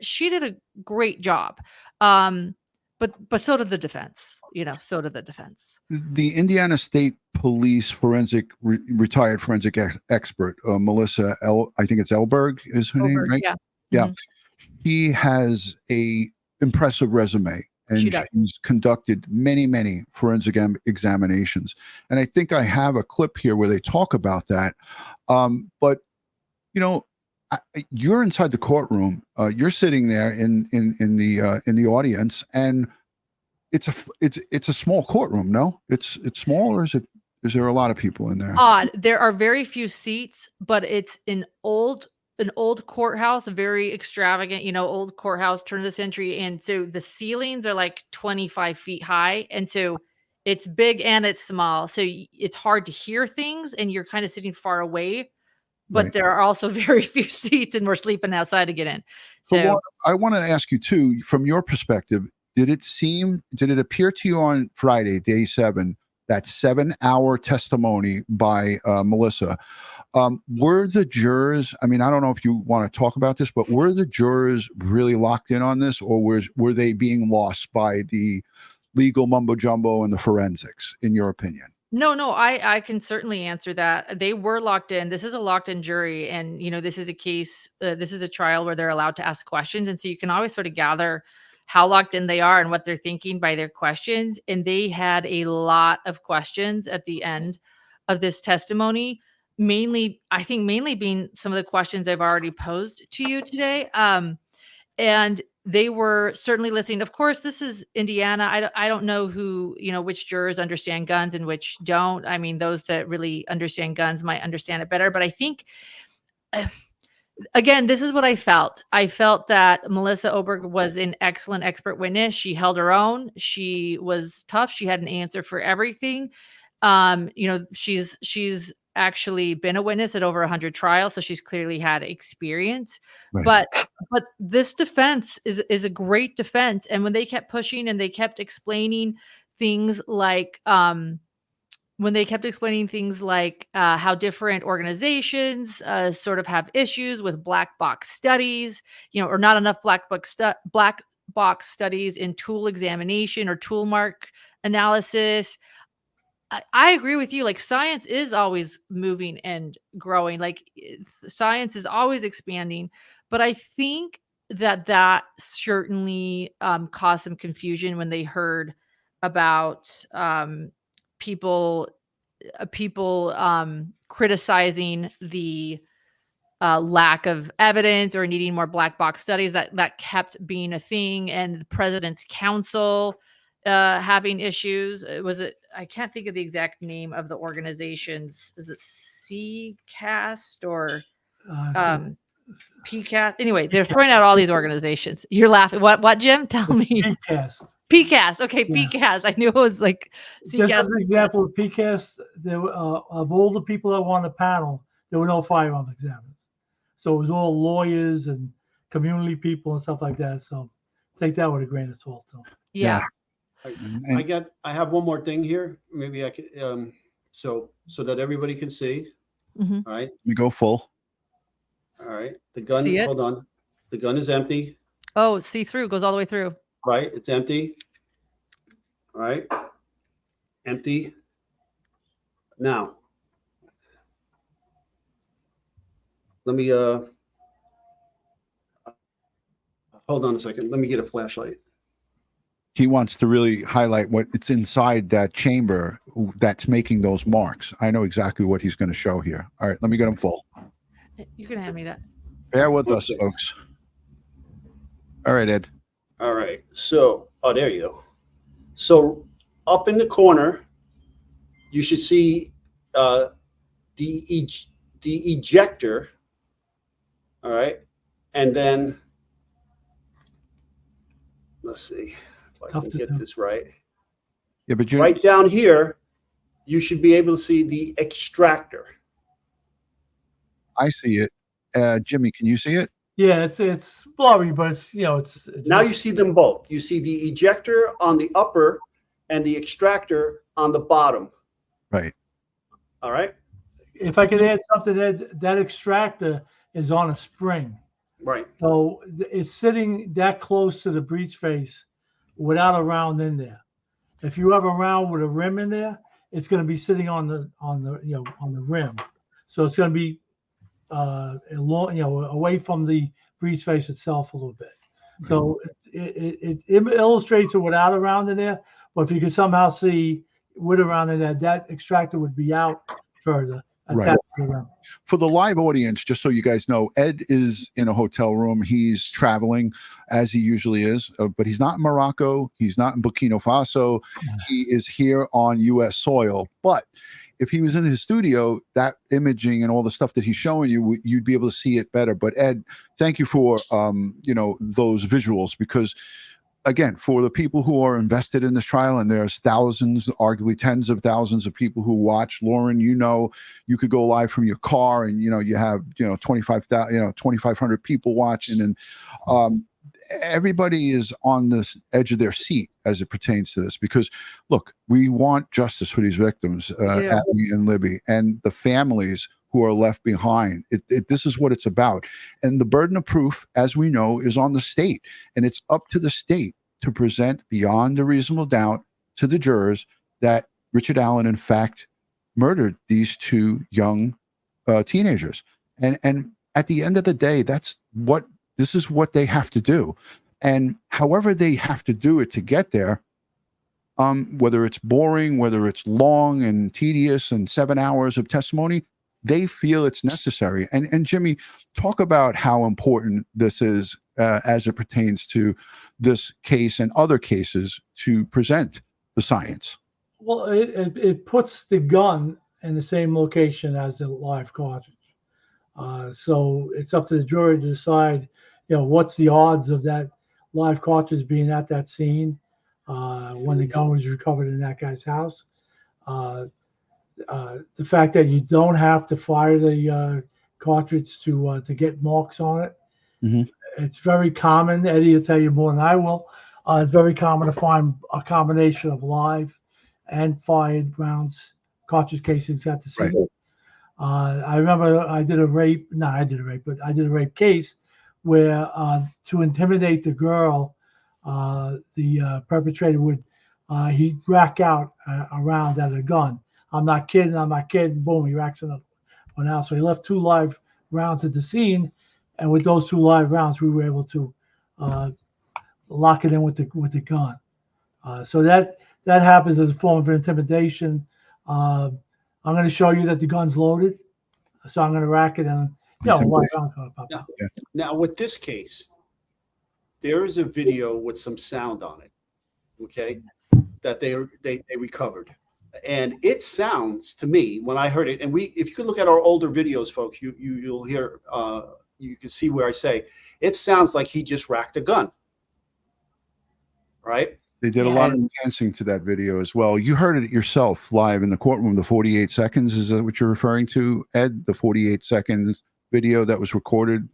a great job. But so did the defense. So did the defense. The Indiana State Police retired forensic expert, Melissa I think it's Elberg is her name, right? Yeah. Yeah. She has a impressive resume, and She does. she's conducted many forensic examinations. And I think I have a clip here where they talk about that. But you're inside the courtroom. You're sitting there in the audience, and it's a small courtroom. No, it's small, or is there a lot of people in there? Odd. There are very few seats, but it's an old courthouse, very extravagant, old courthouse, turn of the century. And so the ceilings are like 25 feet high. And so it's big and it's small. So it's hard to hear things, and you're kind of sitting far away, but Right. there are also very few seats, and we're sleeping outside to get in. So So Lauren, I want to ask you too, from your perspective, did it appear to you on Friday, day 7, that 7-hour testimony by Melissa? Were the jurors, I mean, I don't know if you want to talk about this, but were the jurors really locked in on this, or were they being lost by the legal mumbo jumbo and the forensics, in your opinion? No, I can certainly answer that. They were locked in. This is a locked in jury. And, this is a case, this is a trial where they're allowed to ask questions. And so you can always sort of gather how locked in they are and what they're thinking by their questions. And they had a lot of questions at the end of this testimony, mainly being some of the questions I've already posed to you today. And they were certainly listening. Of course, this is Indiana. I don't know which jurors understand guns and which don't. I mean, those that really understand guns might understand it better. But I think, again, this is what I felt. I felt that Melissa Oberg was an excellent expert witness. She held her own. She was tough. She had an answer for everything. She's actually been a witness at over 100 trials, so she's clearly had experience. Right. But this defense is a great defense. And when they kept pushing and they kept explaining things like how different organizations sort of have issues with black box studies, or not enough black box studies in tool examination or tool mark analysis. I agree with you. Like, science is always moving and growing. Like, science is always expanding. But I think that certainly caused some confusion when they heard about people criticizing the lack of evidence or needing more black box studies. That kept being a thing, and the president's counsel having issues. I can't think of the exact name of the organizations. Is it CCAST or PCAST? Anyway, they're throwing out all these organizations. You're laughing. What, Jim? Tell me. PCAST. Okay, yeah. PCAST. I knew it was like CCAST. Just as an example of PCAST, there were, of all the people that were on the panel, there were no firearms examiners. So it was all lawyers and community people and stuff like that. So take that with a grain of salt. So. Yeah. I have one more thing here. Maybe I could, so that everybody can see. Mm-hmm. All right. You go full. All right. The gun, hold on. The gun is empty. Oh, see through, goes all the way through. Right. It's empty. All right. Empty. Now, let me, hold on a second. Let me get a flashlight. he wants to really highlight what it's inside that chamber that's making those marks. I know exactly what he's going to show here. All right, let me get him full. You can hand me that. Bear with us, folks. All right, Ed. All right. So, there you go. So up in the corner, you should see the ejector. All right. And then let's see if I can get this right. Yeah, but you right down here, you should be able to see the extractor. I see it. Jimmy, can you see it? Yeah, it's blurry, but it's it's Now you see them both. You see the ejector on the upper and the extractor on the bottom. Right. All right. If I could add something, that extractor is on a spring. Right. So it's sitting that close to the breech face without a round in there. If you have a round with a rim in there, it's going to be sitting on the on the rim. So it's going to be away from the breech face itself a little bit. So it illustrates it without a round in there, but if you could somehow see with a round in there, that extractor would be out further. Right. For the live audience, just so you guys know, Ed is in a hotel room. He's traveling as he usually is, but he's not in Morocco. He's not in Burkina Faso. He is here on U.S. soil. But if he was in his studio, that imaging and all the stuff that he's showing you, you'd be able to see it better. But Ed, thank you for those visuals, because again, for the people who are invested in this trial, and there's thousands, arguably tens of thousands of people who watch. Lauren, you could go live from your car, and you have 2,500 people watching, and everybody is on this edge of their seat as it pertains to this, because look, we want justice for these victims, Abby and Libby, and the families who are left behind. This is what it's about. And the burden of proof, as we know, is on the state, and it's up to the state to present beyond a reasonable doubt to the jurors that Richard Allen, in fact, murdered these two young teenagers. And at the end of the day, this is what they have to do. And however they have to do it to get there, whether it's boring, whether it's long and tedious and 7 hours of testimony, they feel it's necessary. And Jimmy, talk about how important this is as it pertains to this case and other cases to present the science. Well, it puts the gun in the same location as the live cartridge. So it's up to the jury to decide, what's the odds of that live cartridge being at that scene when the gun was recovered in that guy's house. The fact that you don't have to fire the cartridge to get marks on it. Mm-hmm. It's very common. Eddie will tell you more than I will. It's very common to find a combination of live and fired rounds, cartridge casings at the scene. Right. I remember I did a rape case where to intimidate the girl, the perpetrator would he'd rack out a round at a gun. I'm not kidding. Boom, he racks another one out. So he left 2 live rounds at the scene, and with those 2 live rounds, we were able to lock it in with the gun. So that happens as a form of intimidation. I'm going to show you that the gun's loaded, so I'm going to rack it and live round going to pop out. Now, with this case, there is a video with some sound on it, okay, that they recovered. And it sounds to me, when I heard it, and if you could look at our older videos, folks, you'll hear, you can see where I say, it sounds like he just racked a gun, right? They did a lot of enhancing to that video as well. You heard it yourself live in the courtroom, the 48 seconds. Is that what you're referring to, Ed? The 48 seconds video that was recorded?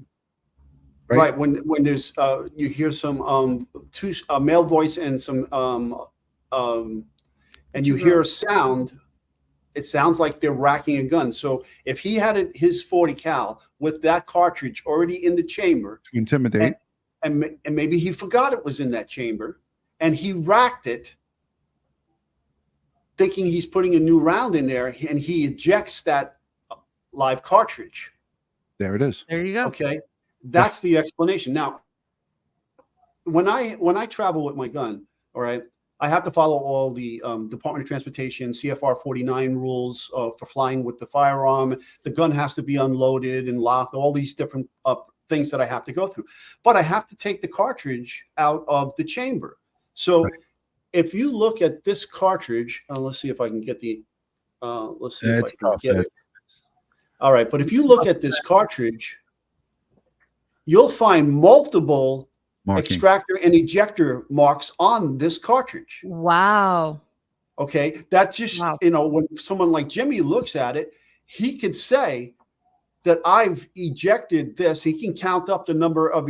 Right. When there's, you hear some a male voice and some, and you hear a sound, it sounds like they're racking a gun. So if he had his 40 cal with that cartridge already in the chamber to intimidate, and maybe he forgot it was in that chamber, and he racked it, thinking he's putting a new round in there, and he ejects that live cartridge. There it is. There you go. Okay, that's the explanation. Now, when I travel with my gun, all right, I have to follow all the Department of Transportation, CFR 49 rules for flying with the firearm. The gun has to be unloaded and locked, all these different things that I have to go through. But I have to take the cartridge out of the chamber. So if you look at this cartridge, let's see if I can get the, let's see if I can get it. All right, but if you look at this cartridge, you'll find multiple extractor and ejector marks on this cartridge. Wow. Okay, that just, you know, when someone like Jimmy looks at it, he could say that I've ejected this. He can count up the number of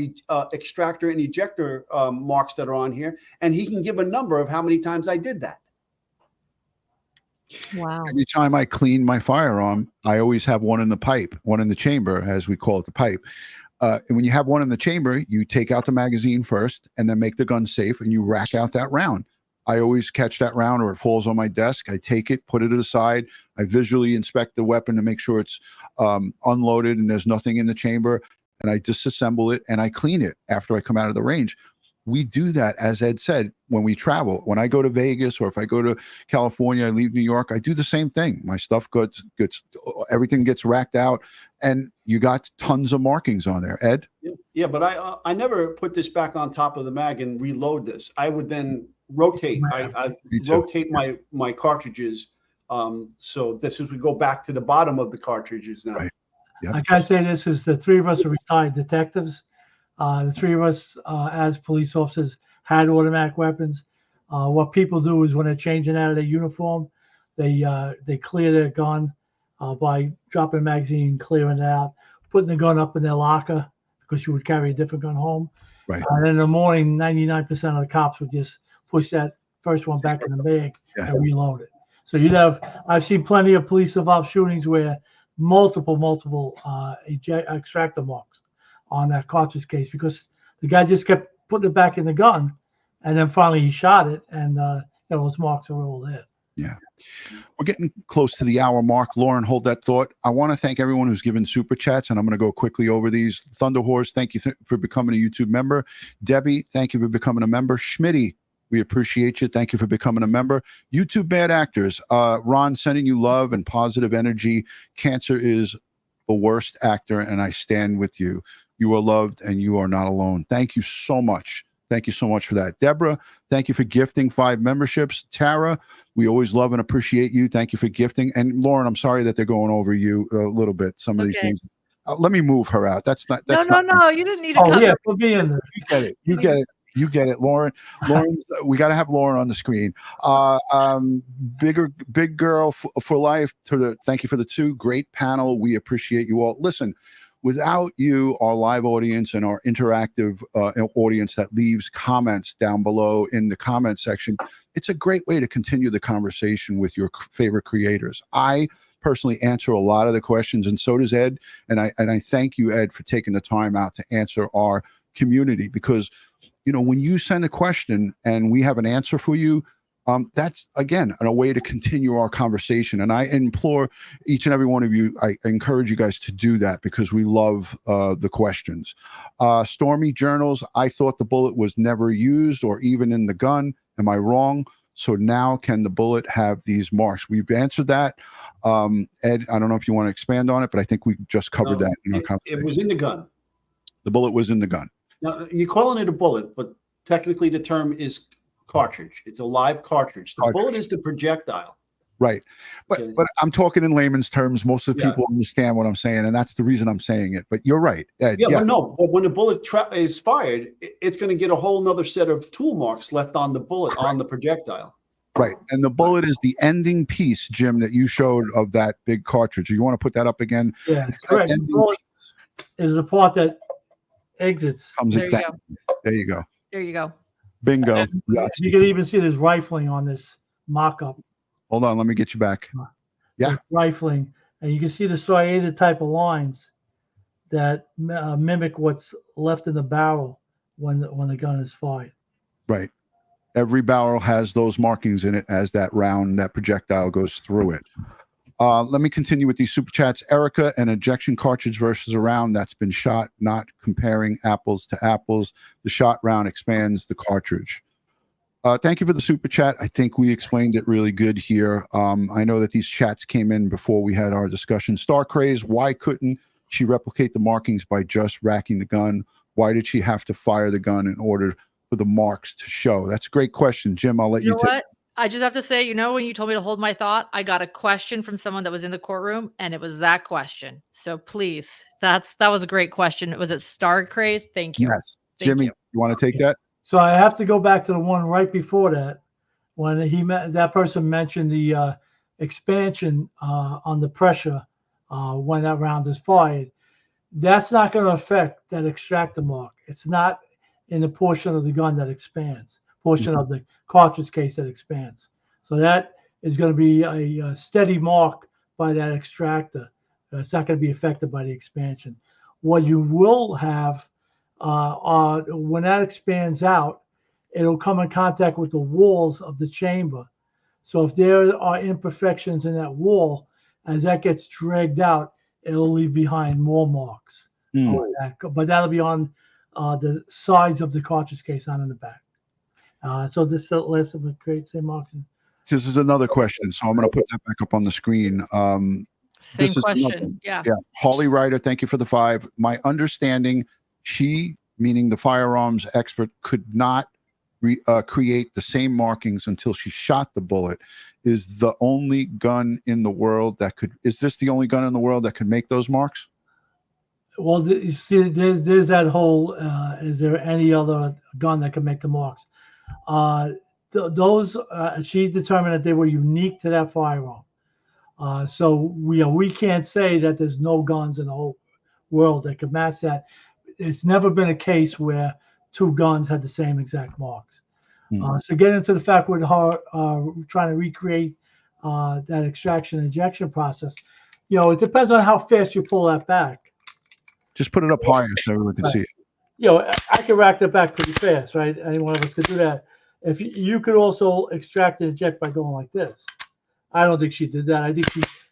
extractor and ejector marks that are on here, and he can give a number of how many times I did that. Wow. Every time I clean my firearm, I always have one in the pipe, one in the chamber, as we call it, the pipe. And when you have one in the chamber, you take out the magazine first and then make the gun safe and you rack out that round. I always catch that round or it falls on my desk. I take it, put it aside. I visually inspect the weapon to make sure it's unloaded and there's nothing in the chamber. And I disassemble it and I clean it after I come out of the range. We do that, as Ed said, when we travel. When I go to Vegas or if I go to California, I leave New York, I do the same thing. My stuff gets everything gets racked out, and you got tons of markings on there. Ed? Yeah, but I never put this back on top of the mag and reload this. I would then rotate. I rotate my cartridges. So this is, we go back to the bottom of the cartridges now. Right. Yep. I can say this is the three of us are retired detectives. The three of us, as police officers, had automatic weapons. What people do is when they're changing out of their uniform, they clear their gun by dropping a magazine, clearing it out, putting the gun up in their locker because you would carry a different gun home. Right. And in the morning, 99% of the cops would just push that first one back in the bag and reload it. So you'd have, I've seen plenty of police-involved shootings where multiple extractor marks on that cartridge case because the guy just kept putting it back in the gun, and then finally he shot it, and those marks are all there. Yeah, we're getting close to the hour mark. Lauren, hold that thought. I want to thank everyone who's given super chats, and I'm going to go quickly over these. Thunder Horse, thank you for becoming a YouTube member. Debbie, thank you for becoming a member. Schmitty, we appreciate you. Thank you for becoming a member. YouTube Bad Actors, Ron, sending you love and positive energy. Cancer is the worst actor, and I stand with you. You are loved and you are not alone. Thank you so much. Thank you so much for that. Deborah, thank you for gifting 5 memberships. Tara, we always love and appreciate you. Thank you for gifting. And Lauren, I'm sorry that they're going over you a little bit. Some of these things. Let me move her out. That's not. No. You didn't need to cover. Yeah, put me in there. You get it. You get it. You get it, Lauren. Lauren's. We got to have Lauren on the screen. Big girl for life. Thank you for the 2. Great panel. We appreciate you all. Listen. Without you, our live audience and our interactive audience that leaves comments down below in the comment section, it's a great way to continue the conversation with your favorite creators. I personally answer a lot of the questions, and so does Ed. And I thank you, Ed, for taking the time out to answer our community, because when you send a question and we have an answer for you, that's again a way to continue our conversation. And I implore each and every one of you, I encourage you guys to do that because we love the questions. Stormy Journals, I thought the bullet was never used or even in the gun. Am I wrong? So now can the bullet have these marks? We've answered that. Ed, I don't know if you want to expand on it, but I think we just covered that in our conversation. It was in the gun. The bullet was in the gun. Now, you're calling it a bullet, but technically the term is cartridge. It's a live cartridge. The bullet is the projectile. Right. But I'm talking in layman's terms. Most of the people understand what I'm saying, and that's the reason I'm saying it. But you're right, Ed. But when the bullet is fired, it's going to get a whole nother set of tool marks left on the bullet, on the projectile. Right. And the bullet is the ending piece, Jim, that you showed of that big cartridge. You want to put that up again? Yeah, it's correct. The bullet is the part that exits. There you go. There you go. Bingo. You can even see there's rifling on this mock-up. Hold on, let me get you back. Yeah. There's rifling, and you can see the striated type of lines that mimic what's left in the barrel when the gun is fired. Right. Every barrel has those markings in it as that projectile goes through it. Let me continue with these super chats. Erica, an ejection cartridge versus a round that's been shot, not comparing apples to apples. The shot round expands the cartridge. Thank you for the super chat. I think we explained it really good here. I know that these chats came in before we had our discussion. Star Craze, why couldn't she replicate the markings by just racking the gun? Why did she have to fire the gun in order for the marks to show? That's a great question. Jim, I'll let you know take what? I just have to say, when you told me to hold my thought, I got a question from someone that was in the courtroom, and it was that question. So please, that was a great question. Was it Star Craze? Thank you. Yes. Jimmy, you want to take that? So I have to go back to the one right before that, when that person mentioned the expansion on the pressure when that round is fired. That's not going to affect that extractor mark. It's not in the portion of the gun that expands, portion of the cartridge case that expands. So that is going to be a steady mark by that extractor. It's not going to be affected by the expansion. What you will have when that expands out, it'll come in contact with the walls of the chamber. So if there are imperfections in that wall, as that gets dragged out, it'll leave behind more marks. But that'll be on the sides of the cartridge case, not in the back. So this list of great same marks. This is another question, so I'm going to put that back up on the screen. Same question. Yeah. Holly Ryder, thank you for the 5. My understanding, she, meaning the firearms expert, could not create the same markings until she shot the bullet. Is the only gun in the world that could? Is this the only gun in the world that could make those marks? Well, you see, there's that whole. Is there any other gun that can make the marks? Those she determined that they were unique to that firearm. So we can't say that there's no guns in the whole world that could match that. It's never been a case where 2 guns had the same exact marks. So getting into the fact with her trying to recreate that extraction and injection process, it depends on how fast you pull that back. Just put it up higher so everyone can see it. I can rack that back pretty fast, right? Any one of us could do that. If you could also extract and eject by going like this. I don't think she did that. I think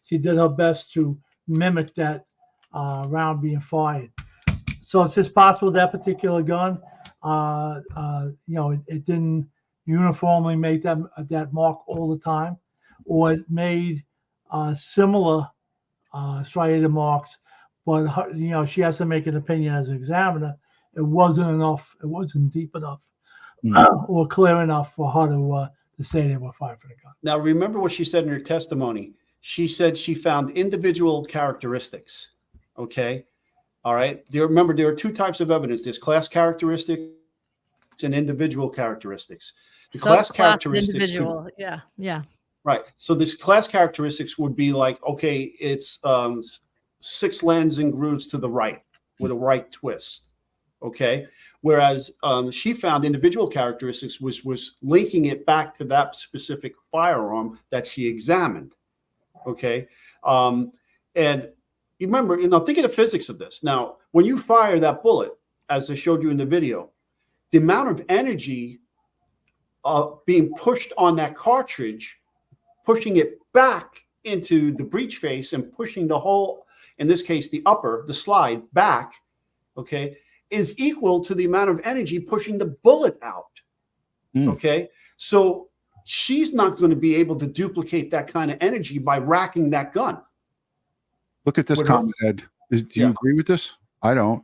she did her best to mimic that round being fired. So it's just possible that particular gun, it didn't uniformly make that mark all the time, or it made similar striated marks, but she has to make an opinion as an examiner. It wasn't enough. It wasn't deep enough or clear enough for her to say they were fired for the gun. Now, remember what she said in her testimony. She said she found individual characteristics. Okay. All right. Remember, there are 2 types of evidence. There's class characteristics and individual characteristics. The class characteristics. Individual. Yeah. Right. So this class characteristics would be like, okay, it's 6 lands and grooves to the right with a right twist. Okay. Whereas she found individual characteristics was linking it back to that specific firearm that she examined. Okay. And you remember, think of the physics of this. Now, when you fire that bullet, as I showed you in the video, the amount of energy being pushed on that cartridge, pushing it back into the breech face and pushing the whole, in this case, the slide back, okay, is equal to the amount of energy pushing the bullet out. Okay. So she's not going to be able to duplicate that kind of energy by racking that gun. Look at this comment, Ed. Do you agree with this? I don't.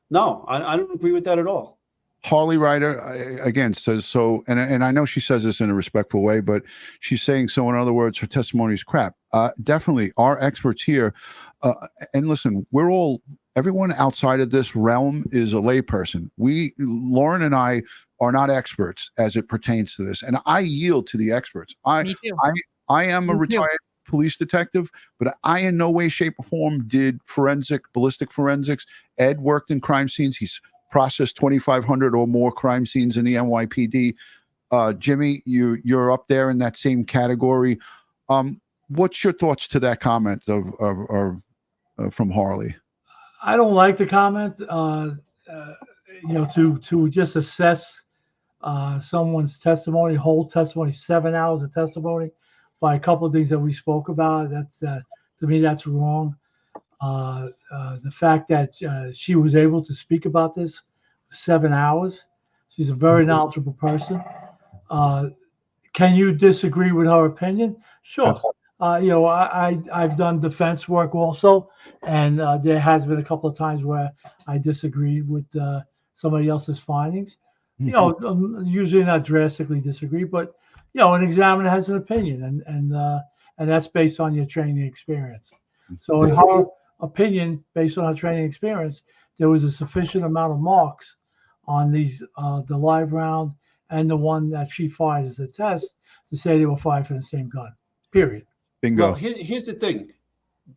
No, I don't agree with that at all. Harley Ryder again says so, and I know she says this in a respectful way, but she's saying so. In other words, her testimony is crap. Definitely, our experts here, and listen, everyone outside of this realm is a layperson. Lauren and I are not experts as it pertains to this, and I yield to the experts. Me too. I am a retired police detective, but I in no way, shape, or form did ballistic forensics. Ed worked in crime scenes. He's processed 2,500 or more crime scenes in the NYPD. Jimmy, you're up there in that same category. What's your thoughts to that comment from Harley? I don't like the comment. To just assess someone's testimony, whole testimony, 7 hours of testimony, by a couple of things that we spoke about. That's to me, that's wrong. The fact that she was able to speak about this for 7 hours. She's a very knowledgeable person. Can you disagree with her opinion? Sure. Yes. I've done defense work also, and there has been a couple of times where I disagreed with somebody else's findings. Usually not drastically disagree, but an examiner has an opinion, and that's based on your training experience. So in her opinion, based on her training experience, there was a sufficient amount of marks on these the live round and the one that she fired as a test to say they were fired from the same gun. Period. Bingo. Well, here's the thing.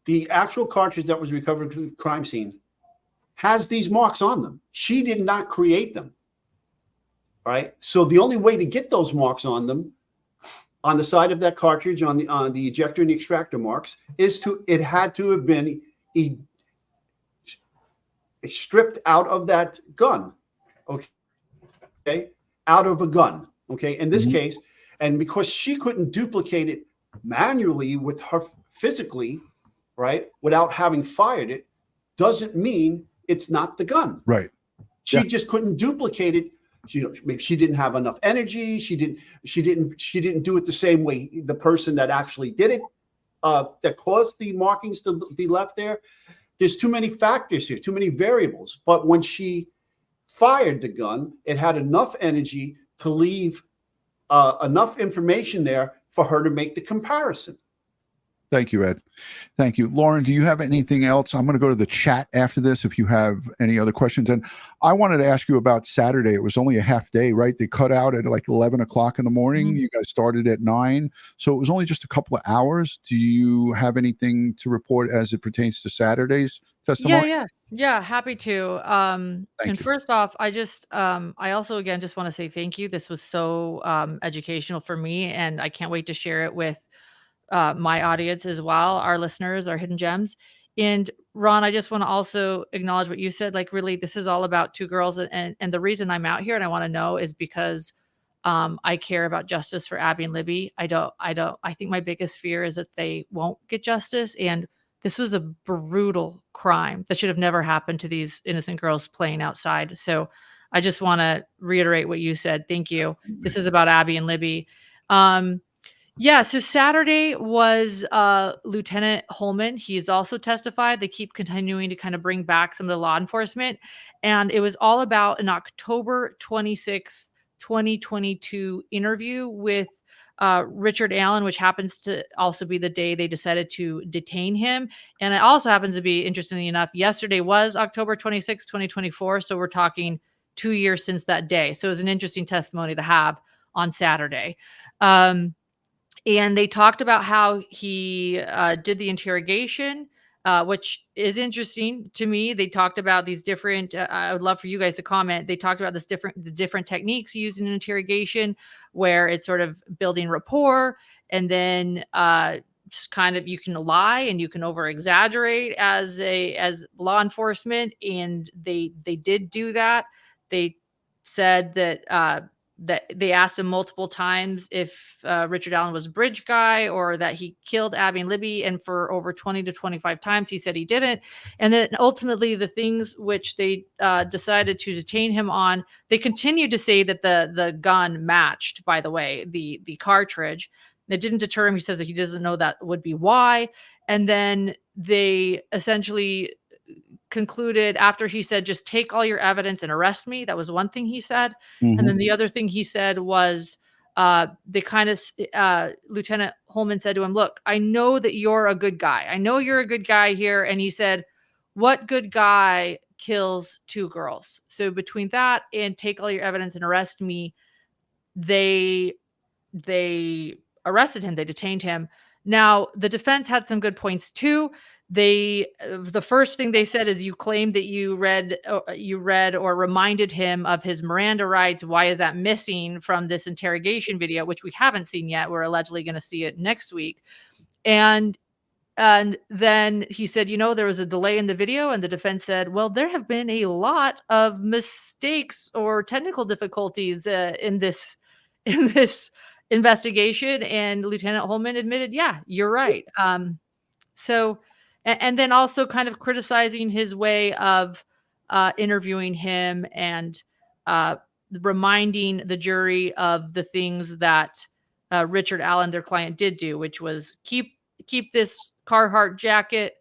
The actual cartridge that was recovered from the crime scene has these marks on them. She did not create them. Right? So the only way to get those marks on them, on the side of that cartridge, on the ejector and the extractor marks, it had to have been stripped out of that gun. Okay? Out of a gun. Okay? In this case, and because she couldn't duplicate it manually with her physically, right, without having fired it, doesn't mean it's not the gun. Right. She just couldn't duplicate it. Maybe she didn't have enough energy. She didn't do it the same way the person that actually did it, that caused the markings to be left there. There's too many factors here, too many variables. But when she fired the gun, it had enough energy to leave enough information there for her to make the comparison. Thank you, Ed. Thank you. Lauren, do you have anything else? I'm going to go to the chat after this if you have any other questions. And I wanted to ask you about Saturday. It was only a half day, right? They cut out at like 11 o'clock in the morning. You guys started at 9. So it was only just a couple of hours. Do you have anything to report as it pertains to Saturday's testimony? Yeah, happy to. First off, I also again just want to say thank you. This was so educational for me, and I can't wait to share it with my audience as well, our listeners, our hidden gems. And Ron, I just want to also acknowledge what you said. Like, really, this is all about two girls, and the reason I'm out here and I want to know is because I care about justice for Abby and Libby. I think my biggest fear is that they won't get justice, and this was a brutal crime that should have never happened to these innocent girls playing outside. So I just want to reiterate what you said. Thank you. This is about Abby and Libby. So Saturday was Lieutenant Holman. He's also testified. They keep continuing to kind of bring back some of the law enforcement. And it was all about an October 26th, 2022 interview with Richard Allen, which happens to also be the day they decided to detain him. And it also happens to be, interestingly enough, yesterday was October 26th, 2024. So we're talking 2 years since that day. So it was an interesting testimony to have on Saturday. And they talked about how he did the interrogation, which is interesting to me. They talked about these different, I would love for you guys to comment. They talked about the different techniques used in an interrogation, where it's sort of building rapport, and then just kind of, you can lie and you can over exaggerate as law enforcement. And they did do that. They said that they asked him multiple times if Richard Allen was bridge guy or that he killed Abby and Libby. And for over 20 to 25 times, he said he didn't. And then ultimately the things which they decided to detain him on, they continued to say that the gun matched, by the way, the cartridge. It didn't deter him. He says that he doesn't know that would be why. And then they essentially concluded, after he said, just take all your evidence and arrest me. That was one thing he said. And then the other thing he said was, Lieutenant Holman said to him, look, I know that you're a good guy. I know you're a good guy here. And he said, what good guy kills two girls? So between that and take all your evidence and arrest me, they arrested him. They detained him. Now, the defense had some good points too. The first thing they said is, you claimed that you read or reminded him of his Miranda rights. Why is that missing from this interrogation video, which we haven't seen yet? We're allegedly going to see it next week. And then he said, there was a delay in the video, and the defense said, well, there have been a lot of mistakes or technical difficulties in this investigation. And Lieutenant Holman admitted, yeah, you're right. And then also kind of criticizing his way of interviewing him and reminding the jury of the things that Richard Allen, their client, did do, which was keep this Carhartt jacket,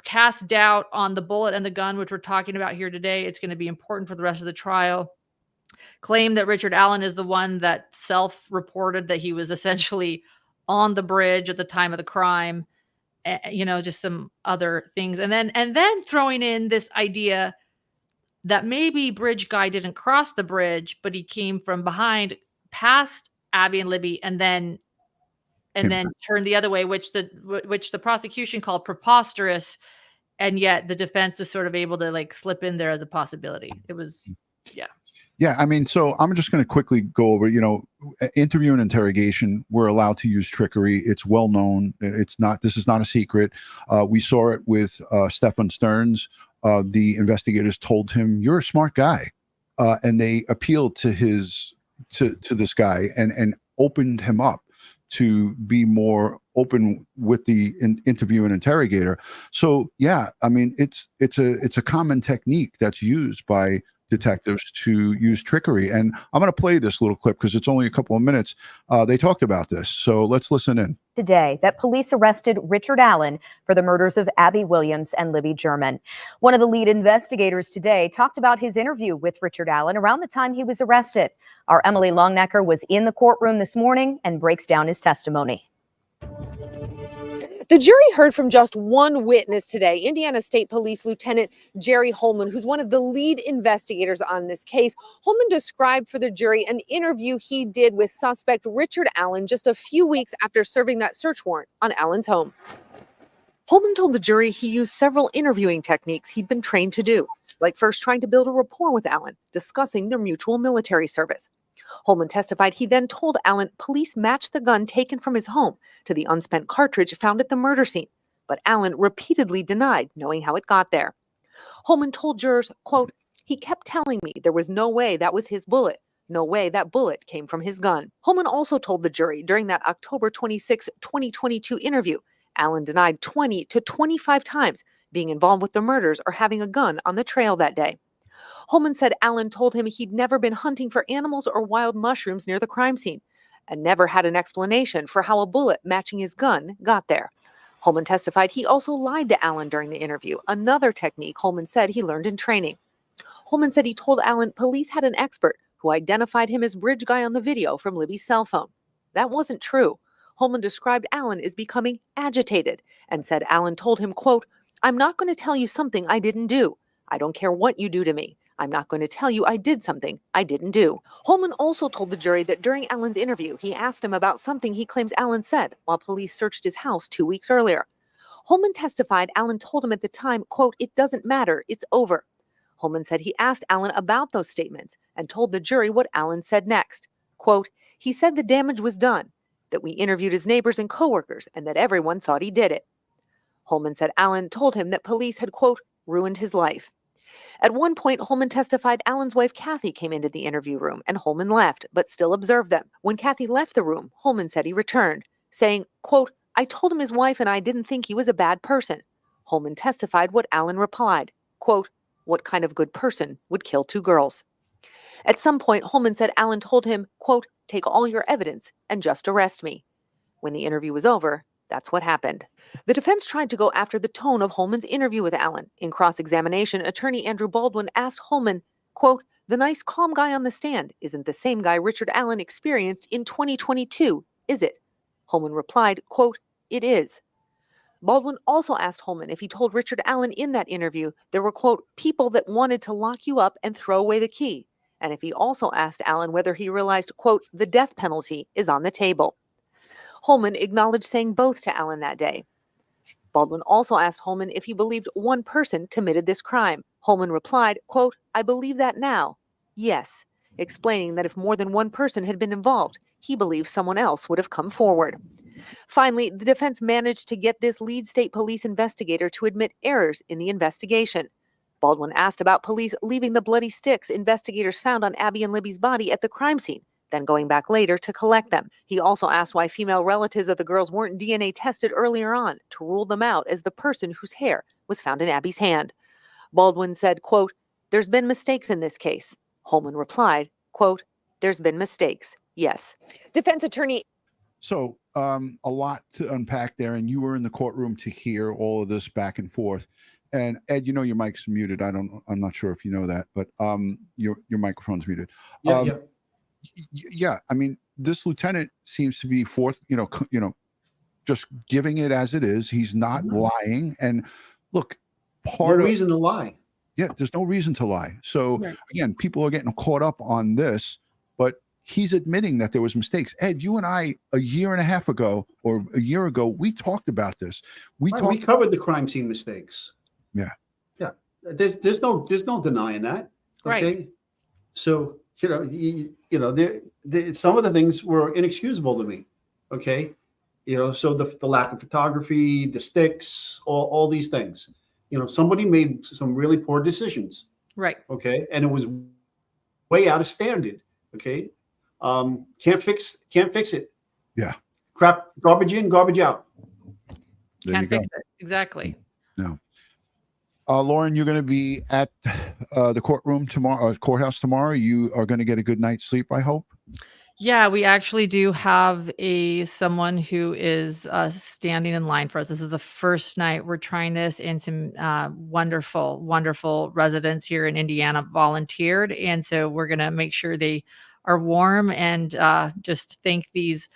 cast doubt on the bullet and the gun, which we're talking about here today. It's going to be important for the rest of the trial. Claim that Richard Allen is the one that self-reported that he was essentially on the bridge at the time of the crime. Just some other things. And then throwing in this idea that maybe Bridge Guy didn't cross the bridge, but he came from behind, past Abby and Libby, and then turned the other way, which the prosecution called preposterous, and yet the defense was sort of able to like slip in there as a possibility. It was, yeah. Yeah, I mean, so I'm just going to quickly go over, interview and interrogation, we're allowed to use trickery. It's well known. This is not a secret. We saw it with Stefan Stearns. The investigators told him, "You're a smart guy." And they appealed to this guy and opened him up to be more open with the interview and interrogator. So yeah, I mean, it's a common technique that's used by detectives to use trickery. And I'm going to play this little clip because it's only a couple of minutes. They talked about this. So let's listen in. Today that police arrested Richard Allen for the murders of Abby Williams and Libby German. One of the lead investigators today talked about his interview with Richard Allen around the time he was arrested. Our Emily Longnecker was in the courtroom this morning and breaks down his testimony. The jury heard from just one witness today, Indiana State Police Lieutenant Jerry Holman, who's one of the lead investigators on this case. Holman described for the jury an interview he did with suspect Richard Allen just a few weeks after serving that search warrant on Allen's home. Holman told the jury he used several interviewing techniques he'd been trained to do, like first trying to build a rapport with Allen, discussing their mutual military service. Holman testified he then told Allen police matched the gun taken from his home to the unspent cartridge found at the murder scene, but Allen repeatedly denied knowing how it got there. Holman told jurors, quote, "He kept telling me there was no way that was his bullet, no way that bullet came from his gun." Holman also told the jury during that October 26, 2022 interview, Allen denied 20 to 25 times being involved with the murders or having a gun on the trail that day. Holman said Allen told him he'd never been hunting for animals or wild mushrooms near the crime scene and never had an explanation for how a bullet matching his gun got there. Holman testified he also lied to Allen during the interview, another technique Holman said he learned in training. Holman said he told Allen police had an expert who identified him as Bridge Guy on the video from Libby's cell phone. That wasn't true. Holman described Allen as becoming agitated and said Allen told him, quote, "I'm not going to tell you something I didn't do. I don't care what you do to me. I'm not going to tell you I did something I didn't do." Holman also told the jury that during Allen's interview, he asked him about something he claims Allen said while police searched his house 2 weeks earlier. Holman testified Allen told him at the time, quote, "It doesn't matter, it's over." Holman said he asked Allen about those statements and told the jury what Allen said next. Quote, "He said the damage was done, that we interviewed his neighbors and coworkers, and that everyone thought he did it." Holman said Allen told him that police had, quote, "ruined his life." At one point, Holman testified Allen's wife, Kathy, came into the interview room and Holman left, but still observed them. When Kathy left the room, Holman said he returned, saying, quote, "I told him his wife and I didn't think he was a bad person." Holman testified what Allen replied, quote, "What kind of good person would kill 2 girls?" At some point, Holman said Allen told him, quote, "Take all your evidence and just arrest me." When the interview was over, that's what happened. The defense tried to go after the tone of Holman's interview with Allen. In cross-examination, attorney Andrew Baldwin asked Holman, quote, "The nice, calm guy on the stand isn't the same guy Richard Allen experienced in 2022, is it?" Holman replied, quote, "It is." Baldwin also asked Holman if he told Richard Allen in that interview there were, quote, "people that wanted to lock you up and throw away the key," and if he also asked Allen whether he realized, quote, "the death penalty is on the table." Holman acknowledged saying both to Allen that day. Baldwin also asked Holman if he believed one person committed this crime. Holman replied, quote, "I believe that now. Yes," explaining that if more than one person had been involved, he believes someone else would have come forward. Finally, the defense managed to get this lead state police investigator to admit errors in the investigation. Baldwin asked about police leaving the bloody sticks investigators found on Abby and Libby's body at the crime scene, then going back later to collect them. He also asked why female relatives of the girls weren't DNA tested earlier on to rule them out as the person whose hair was found in Abby's hand. Baldwin said, quote, There's been mistakes in this case. Holman replied, quote, there's been mistakes. Yes. Defense attorney. So a lot to unpack there, and you were in the courtroom to hear all of this back and forth. And Ed, your mic's muted. I'm not sure if you know that, but your microphone's muted. Yeah. Yeah. I mean, this lieutenant seems to be just giving it as it is. He's not lying. And look, No reason to lie. Yeah, there's no reason to lie. So again, people are getting caught up on this, but he's admitting that there was mistakes. Ed, you and I, a year and a half ago or a year ago, we talked about this. We covered the crime scene mistakes. Yeah. Yeah. There's no denying that. Okay. Right. So, some of the things were inexcusable to me. Okay. So the lack of photography, the sticks, all these things. Somebody made some really poor decisions. Right. Okay. And it was way out of standard. Okay. Can't fix it. Yeah. Crap, garbage in, garbage out. Can't fix it. Exactly. No. Lauren, you're going to be at the courthouse tomorrow. You are going to get a good night's sleep, I hope. Yeah, we actually do have someone who is standing in line for us. This is the first night we're trying this, and some wonderful, wonderful residents here in Indiana volunteered. And so we're going to make sure they are warm and just thank these.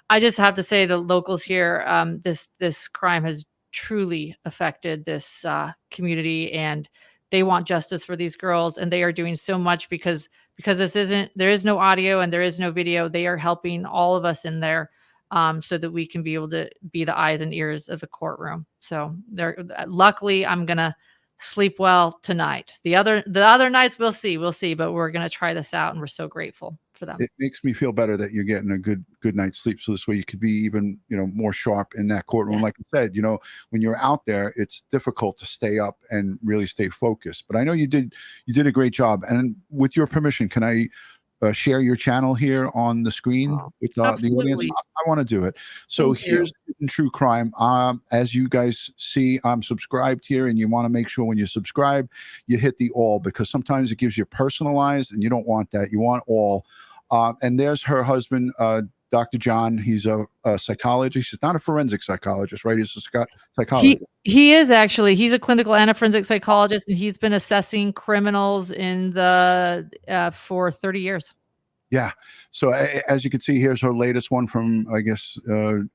I just have to say the locals here, this crime has truly affected this community, and they want justice for these girls, and they are doing so much because there is no audio and there is no video. They are helping all of us in there so that we can be able to be the eyes and ears of the courtroom. So luckily I'm going to sleep well tonight. The other nights we'll see, but we're going to try this out, and we're so grateful for them. It makes me feel better that you're getting a good night's sleep. So this way you could be even, more sharp in that courtroom. Yeah. Like I said, when you're out there, it's difficult to stay up and really stay focused, but I know you did a great job. And with your permission, can I share your channel here on the screen with the audience? I want to do it. So here's Hidden True Crime. As you guys see, I'm subscribed here, and you want to make sure when you subscribe, you hit the all, because sometimes it gives you personalized, and you don't want that. You want all. And there's her husband, Dr. John. He's a psychologist. He's not a forensic psychologist, right? He's a psychologist. He is actually. He's a clinical and a forensic psychologist, and he's been assessing criminals for 30 years. Yeah. So as you can see, here's her latest one from, I guess, her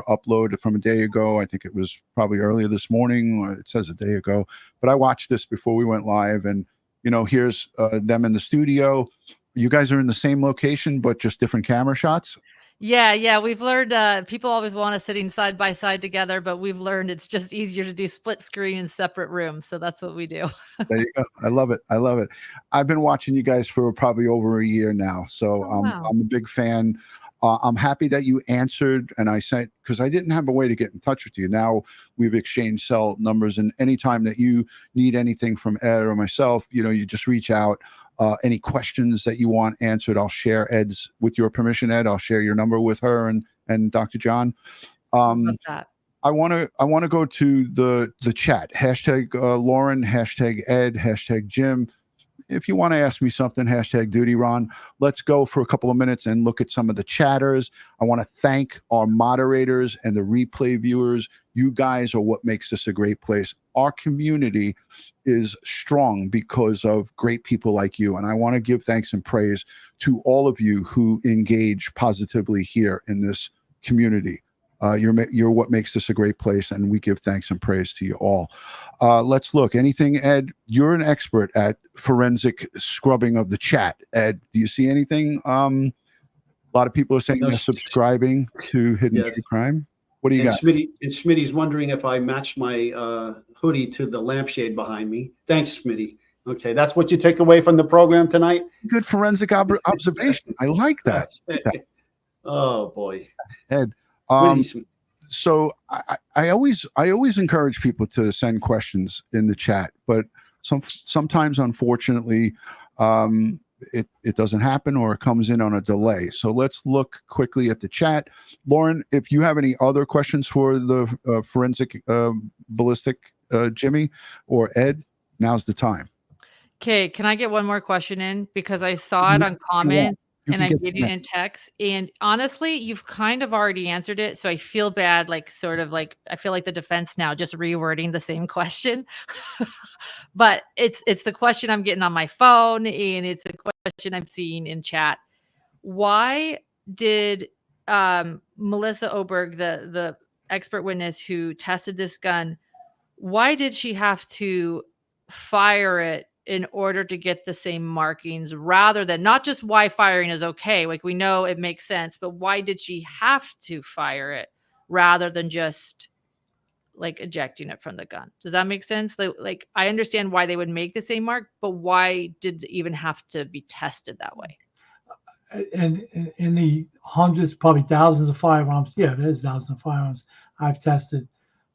upload from a day ago. I think it was probably earlier this morning. It says a day ago, but I watched this before we went live, and here's them in the studio. You guys are in the same location, but just different camera shots. Yeah. We've learned people always want us sitting side by side together, but we've learned it's just easier to do split screen in separate rooms. So that's what we do. There you go. I love it. I've been watching you guys for probably over a year now. So wow. I'm a big fan. I'm happy that you answered, and I sent, because I didn't have a way to get in touch with you. Now we've exchanged cell numbers, and anytime that you need anything from Ed or myself, you just reach out. Any questions that you want answered, I'll share Ed's, with your permission, Ed. I'll share your number with her and Dr. John. I want to go to the chat. Hashtag Lauren, hashtag Ed, hashtag Jim. If you want to ask me something, hashtag DutyRon. Let's go for a couple of minutes and look at some of the chatters. I want to thank our moderators and the replay viewers. You guys are what makes this a great place. Our community is strong because of great people like you. And I want to give thanks and praise to all of you who engage positively here in this community. You're what makes this a great place, and we give thanks and praise to you all. Let's look. Anything, Ed? You're an expert at forensic scrubbing of the chat. Ed, do you see anything? A lot of people are saying they're subscribing to Hidden True Crime. What do you got? Smitty's wondering if I matched my hoodie to the lampshade behind me. Thanks, Smitty. Okay, that's what you take away from the program tonight? Good forensic observation. I like that. Oh, boy. Ed. So I always encourage people to send questions in the chat, but sometimes, unfortunately, it doesn't happen, or it comes in on a delay. So let's look quickly at the chat. Lauren, if you have any other questions for the forensic ballistic Jimmy or Ed, now's the time. Okay, can I get one more question in? Because I saw it on comments You and can I get gave you Smith. in text. And honestly, you've kind of already answered it. So I feel bad, like sort of like I feel like the defense now just rewording the same question. But it's the question I'm getting on my phone and it's a question I'm seeing in chat. Why did Melissa Oberg, the expert witness who tested this gun, why did she have to fire it in order to get the same markings rather than not just why firing is okay? Like we know it makes sense, but why did she have to fire it rather than just like ejecting it from the gun? Does that make sense? Like I understand why they would make the same mark, but why did it even have to be tested that way? And in the hundreds, probably thousands of firearms, yeah, there's thousands of firearms I've tested.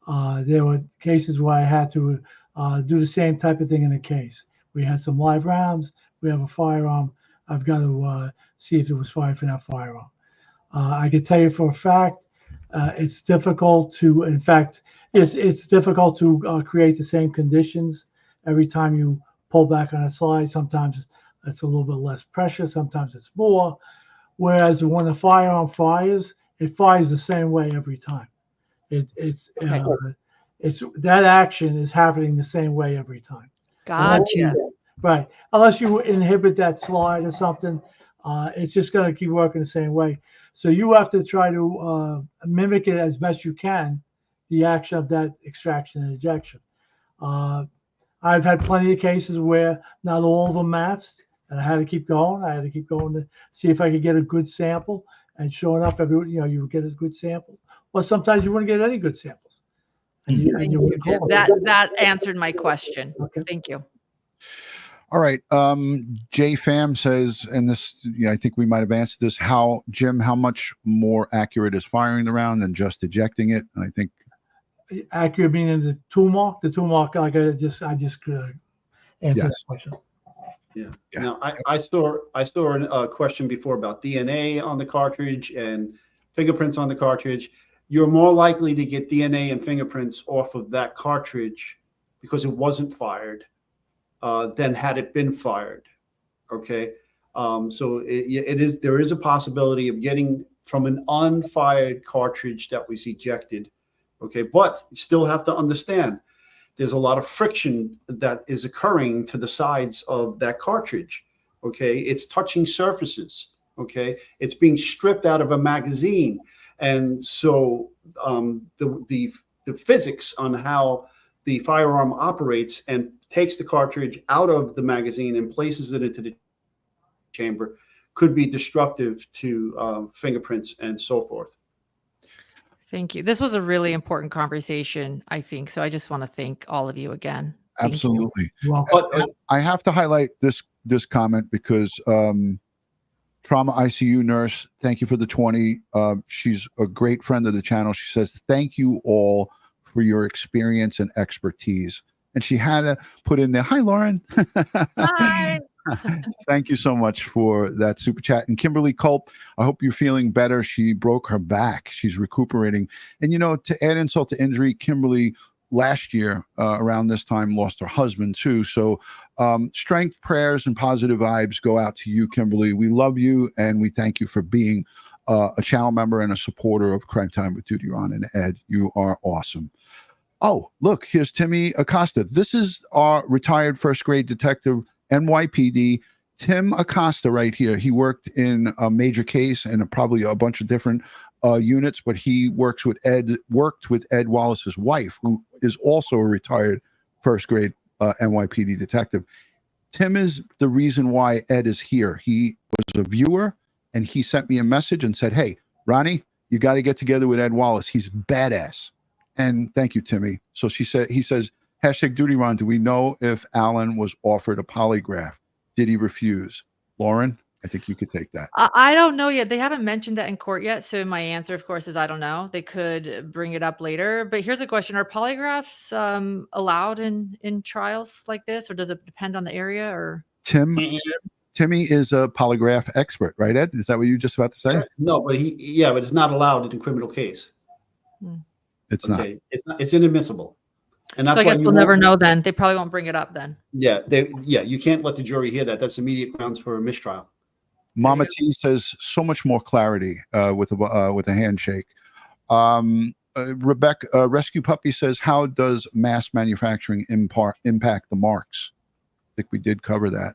There were cases where I had to do the same type of thing in a case. We had some live rounds. We have a firearm. I've got to see if it was fired from that firearm. I can tell you for a fact, it's difficult to, in fact, it's difficult to create the same conditions every time you pull back on a slide. Sometimes it's a little bit less pressure. Sometimes it's more. Whereas when the firearm fires, it fires the same way every time. It's that action is happening the same way every time. Gotcha. Right. Unless you inhibit that slide or something, it's just going to keep working the same way. So you have to try to mimic it as best you can, the action of that extraction and ejection. I've had plenty of cases where not all of them matched, and I had to keep going. I had to keep going to see if I could get a good sample. And sure enough, you would get a good sample. Or sometimes you wouldn't get any good samples. Thank you, Jim. That answered my question. Okay. Thank you. All right. Jay Pham says, and this, I think we might have answered this. Jim, how much more accurate is firing the round than just ejecting it? And I think accurate meaning the tool mark. The tool mark, like I just answer that question. Yeah. Now I saw a question before about DNA on the cartridge and fingerprints on the cartridge. You're more likely to get DNA and fingerprints off of that cartridge because it wasn't fired than had it been fired. Okay. So there is a possibility of getting from an unfired cartridge that was ejected. Okay. But you still have to understand there's a lot of friction that is occurring to the sides of that cartridge. Okay. It's touching surfaces. Okay. It's being stripped out of a magazine. And so the physics on how the firearm operates and takes the cartridge out of the magazine and places it into the chamber could be destructive to fingerprints and so forth. Thank you. This was a really important conversation, I think. So I just want to thank all of you again. Thank absolutely. Well, I have to highlight this comment because Trauma ICU nurse, thank you for the 20. She's a great friend of the channel. She says, thank you all for your experience and expertise. And she had to put in there, hi, Lauren. Hi. Thank you so much for that super chat. And Kimberly Culp, I hope you're feeling better. She broke her back. She's recuperating. And, to add insult to injury, Kimberly last year around this time lost her husband too. So strength, prayers, and positive vibes go out to you, Kimberly. We love you, and we thank you for being a channel member and a supporter of Crime Time with DutyRon and Ed. You are awesome. Oh, look, here's Timmy Acosta. This is our retired first grade detective, NYPD, Tim Acosta right here. He worked in a major case and probably a bunch of different units, but he worked with Ed Wallace's wife, who is also a retired first grade NYPD detective. Tim is the reason why Ed is here. He was a viewer, and he sent me a message and said, hey, Ronnie, you got to get together with Ed Wallace. He's badass. And thank you, Timmy. So he says, hashtag DutyRon, do we know if Alan was offered a polygraph? Did he refuse? Lauren, I think you could take that. I don't know yet. They haven't mentioned that in court yet. So my answer, of course, is I don't know. They could bring it up later. But here's a question. Are polygraphs allowed in trials like this? Or does it depend on the area? Or Timmy is a polygraph expert, right, Ed? Is that what you were just about to say? No, but it's not allowed in a criminal case. It's not. It's inadmissible. And So that's I why guess you we'll never won't- know then. They probably won't bring it up then. Yeah, you can't let the jury hear that. That's immediate grounds for a mistrial. Mama T says so much more clarity with a handshake. Rebecca Rescue Puppy says, how does mass manufacturing impact the marks? I think we did cover that.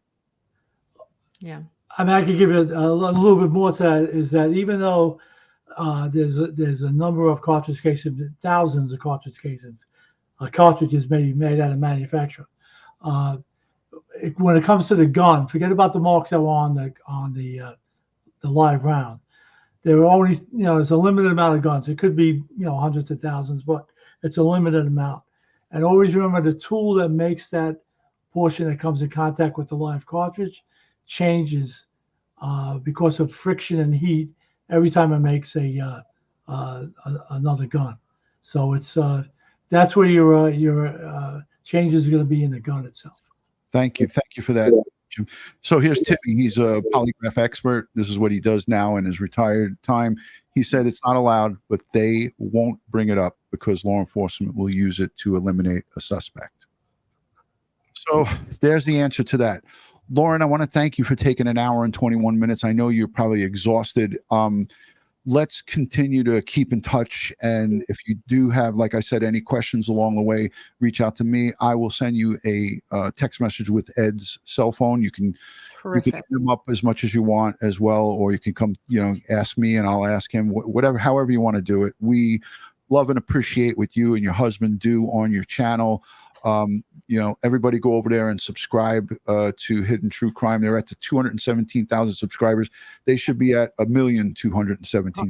Yeah. I mean, I could give you a little bit more to that. Is that even though there's a number of cartridge cases, thousands of cartridge cases, cartridges may be made out of manufacturer. When it comes to the gun, forget about the marks that were on the live round. There are only, there's a limited amount of guns. It could be, hundreds of thousands, but it's a limited amount. And always remember the tool that makes that portion that comes in contact with the live cartridge changes because of friction and heat every time it makes another gun. So it's that's where your changes are going to be in the gun itself. Thank you for that, Jim. So here's Timmy. He's a polygraph expert. This is what he does now in his retired time. He said it's not allowed, but they won't bring it up because law enforcement will use it to eliminate a suspect. So there's the answer to that. Lauren, I want to thank you for taking an hour and 21 minutes. I know you're probably exhausted. Let's continue to keep in touch. And if you do have, like I said, any questions along the way, reach out to me. I will send you a text message with Ed's cell phone. You can hit him up as much as you want as well, or you can come, ask me and I'll ask him, whatever, however you want to do it. We love and appreciate what you and your husband do on your channel. Everybody go over there and subscribe to Hidden True Crime. They're at the 217,000 subscribers. They should be at 1,217,000.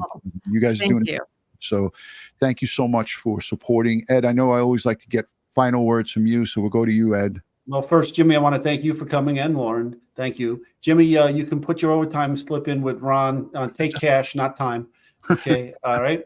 You guys are doing it. So thank you so much for supporting. Ed, I know I always like to get final words from you, so we'll go to you, Ed. Well, first, Jimmy, I want to thank you for coming in, Lauren. Thank you. Jimmy, you can put your overtime slip in with Ron. Take cash, not time. Okay. All right.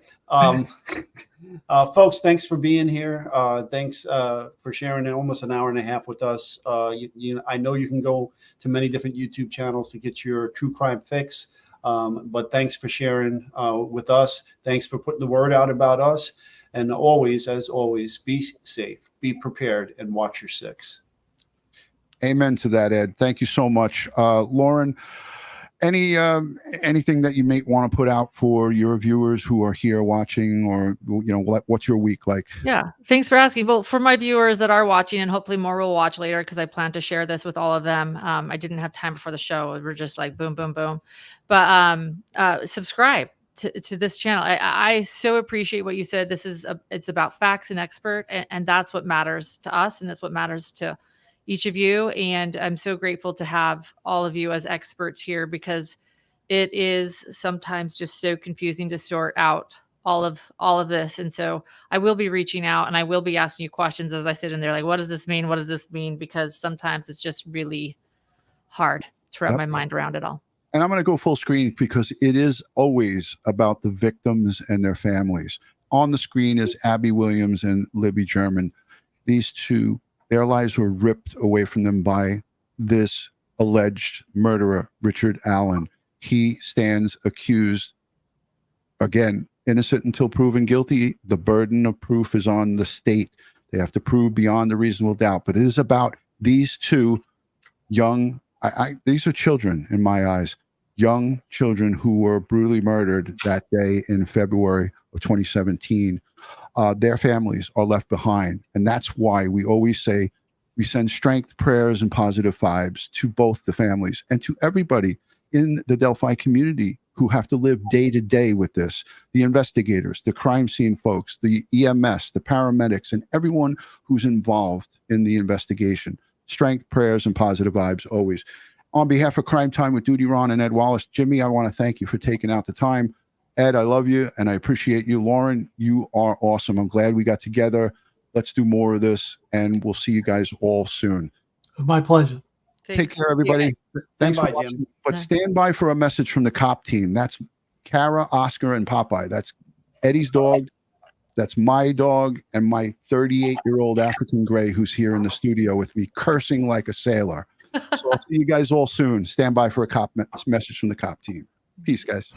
Folks, thanks for being here. Thanks for sharing almost an hour and a half with us. I know you can go to many different YouTube channels to get your true crime fix. But thanks for sharing with us. Thanks for putting the word out about us. And always, as always, be safe, be prepared, and watch your six. Amen to that, Ed. Thank you so much. Lauren, anything that you may want to put out for your viewers who are here watching, or what's your week like? Yeah, thanks for asking. Well, for my viewers that are watching, and hopefully more will watch later, because I plan to share this with all of them. I didn't have time before the show. We're just like boom, boom, boom. But subscribe to this channel. I so appreciate what you said. It's about facts and expert, and that's what matters to us, and that's what matters to each of you. And I'm so grateful to have all of you as experts here, because it is sometimes just so confusing to sort out all of this. And so I will be reaching out, and I will be asking you questions as I sit in there, like, what does this mean? What does this mean? Because sometimes it's just really hard to wrap my mind around it all. And I'm going to go full screen, because it is always about the victims and their families. On the screen is Abby Williams and Libby German. These two, their lives were ripped away from them by this alleged murderer, Richard Allen. He stands accused, again, innocent until proven guilty. The burden of proof is on the state. They have to prove beyond a reasonable doubt. But it is about these two young, these are children in my eyes, young children who were brutally murdered that day in February of 2017. Their families are left behind. And that's why we always say we send strength, prayers, and positive vibes to both the families and to everybody in the Delphi community who have to live day to day with this. The investigators, the crime scene folks, the EMS, the paramedics, and everyone who's involved in the investigation. Strength, prayers, and positive vibes always. On behalf of Crime Time with DutyRon and Ed Wallace, Jimmy, I want to thank you for taking out the time. Ed, I love you and I appreciate you. Lauren, you are awesome. I'm glad we got together. Let's do more of this, and we'll see you guys all soon. My pleasure. Take care, everybody. Thanks for watching. Jim. But stand by for a message from the cop team. That's Kara, Oscar, and Popeye. That's Eddie's dog. That's my dog, and my 38-year-old African gray who's here in the studio with me, cursing like a sailor. So I'll see you guys all soon. Stand by for a cop message from the cop team. Peace, guys.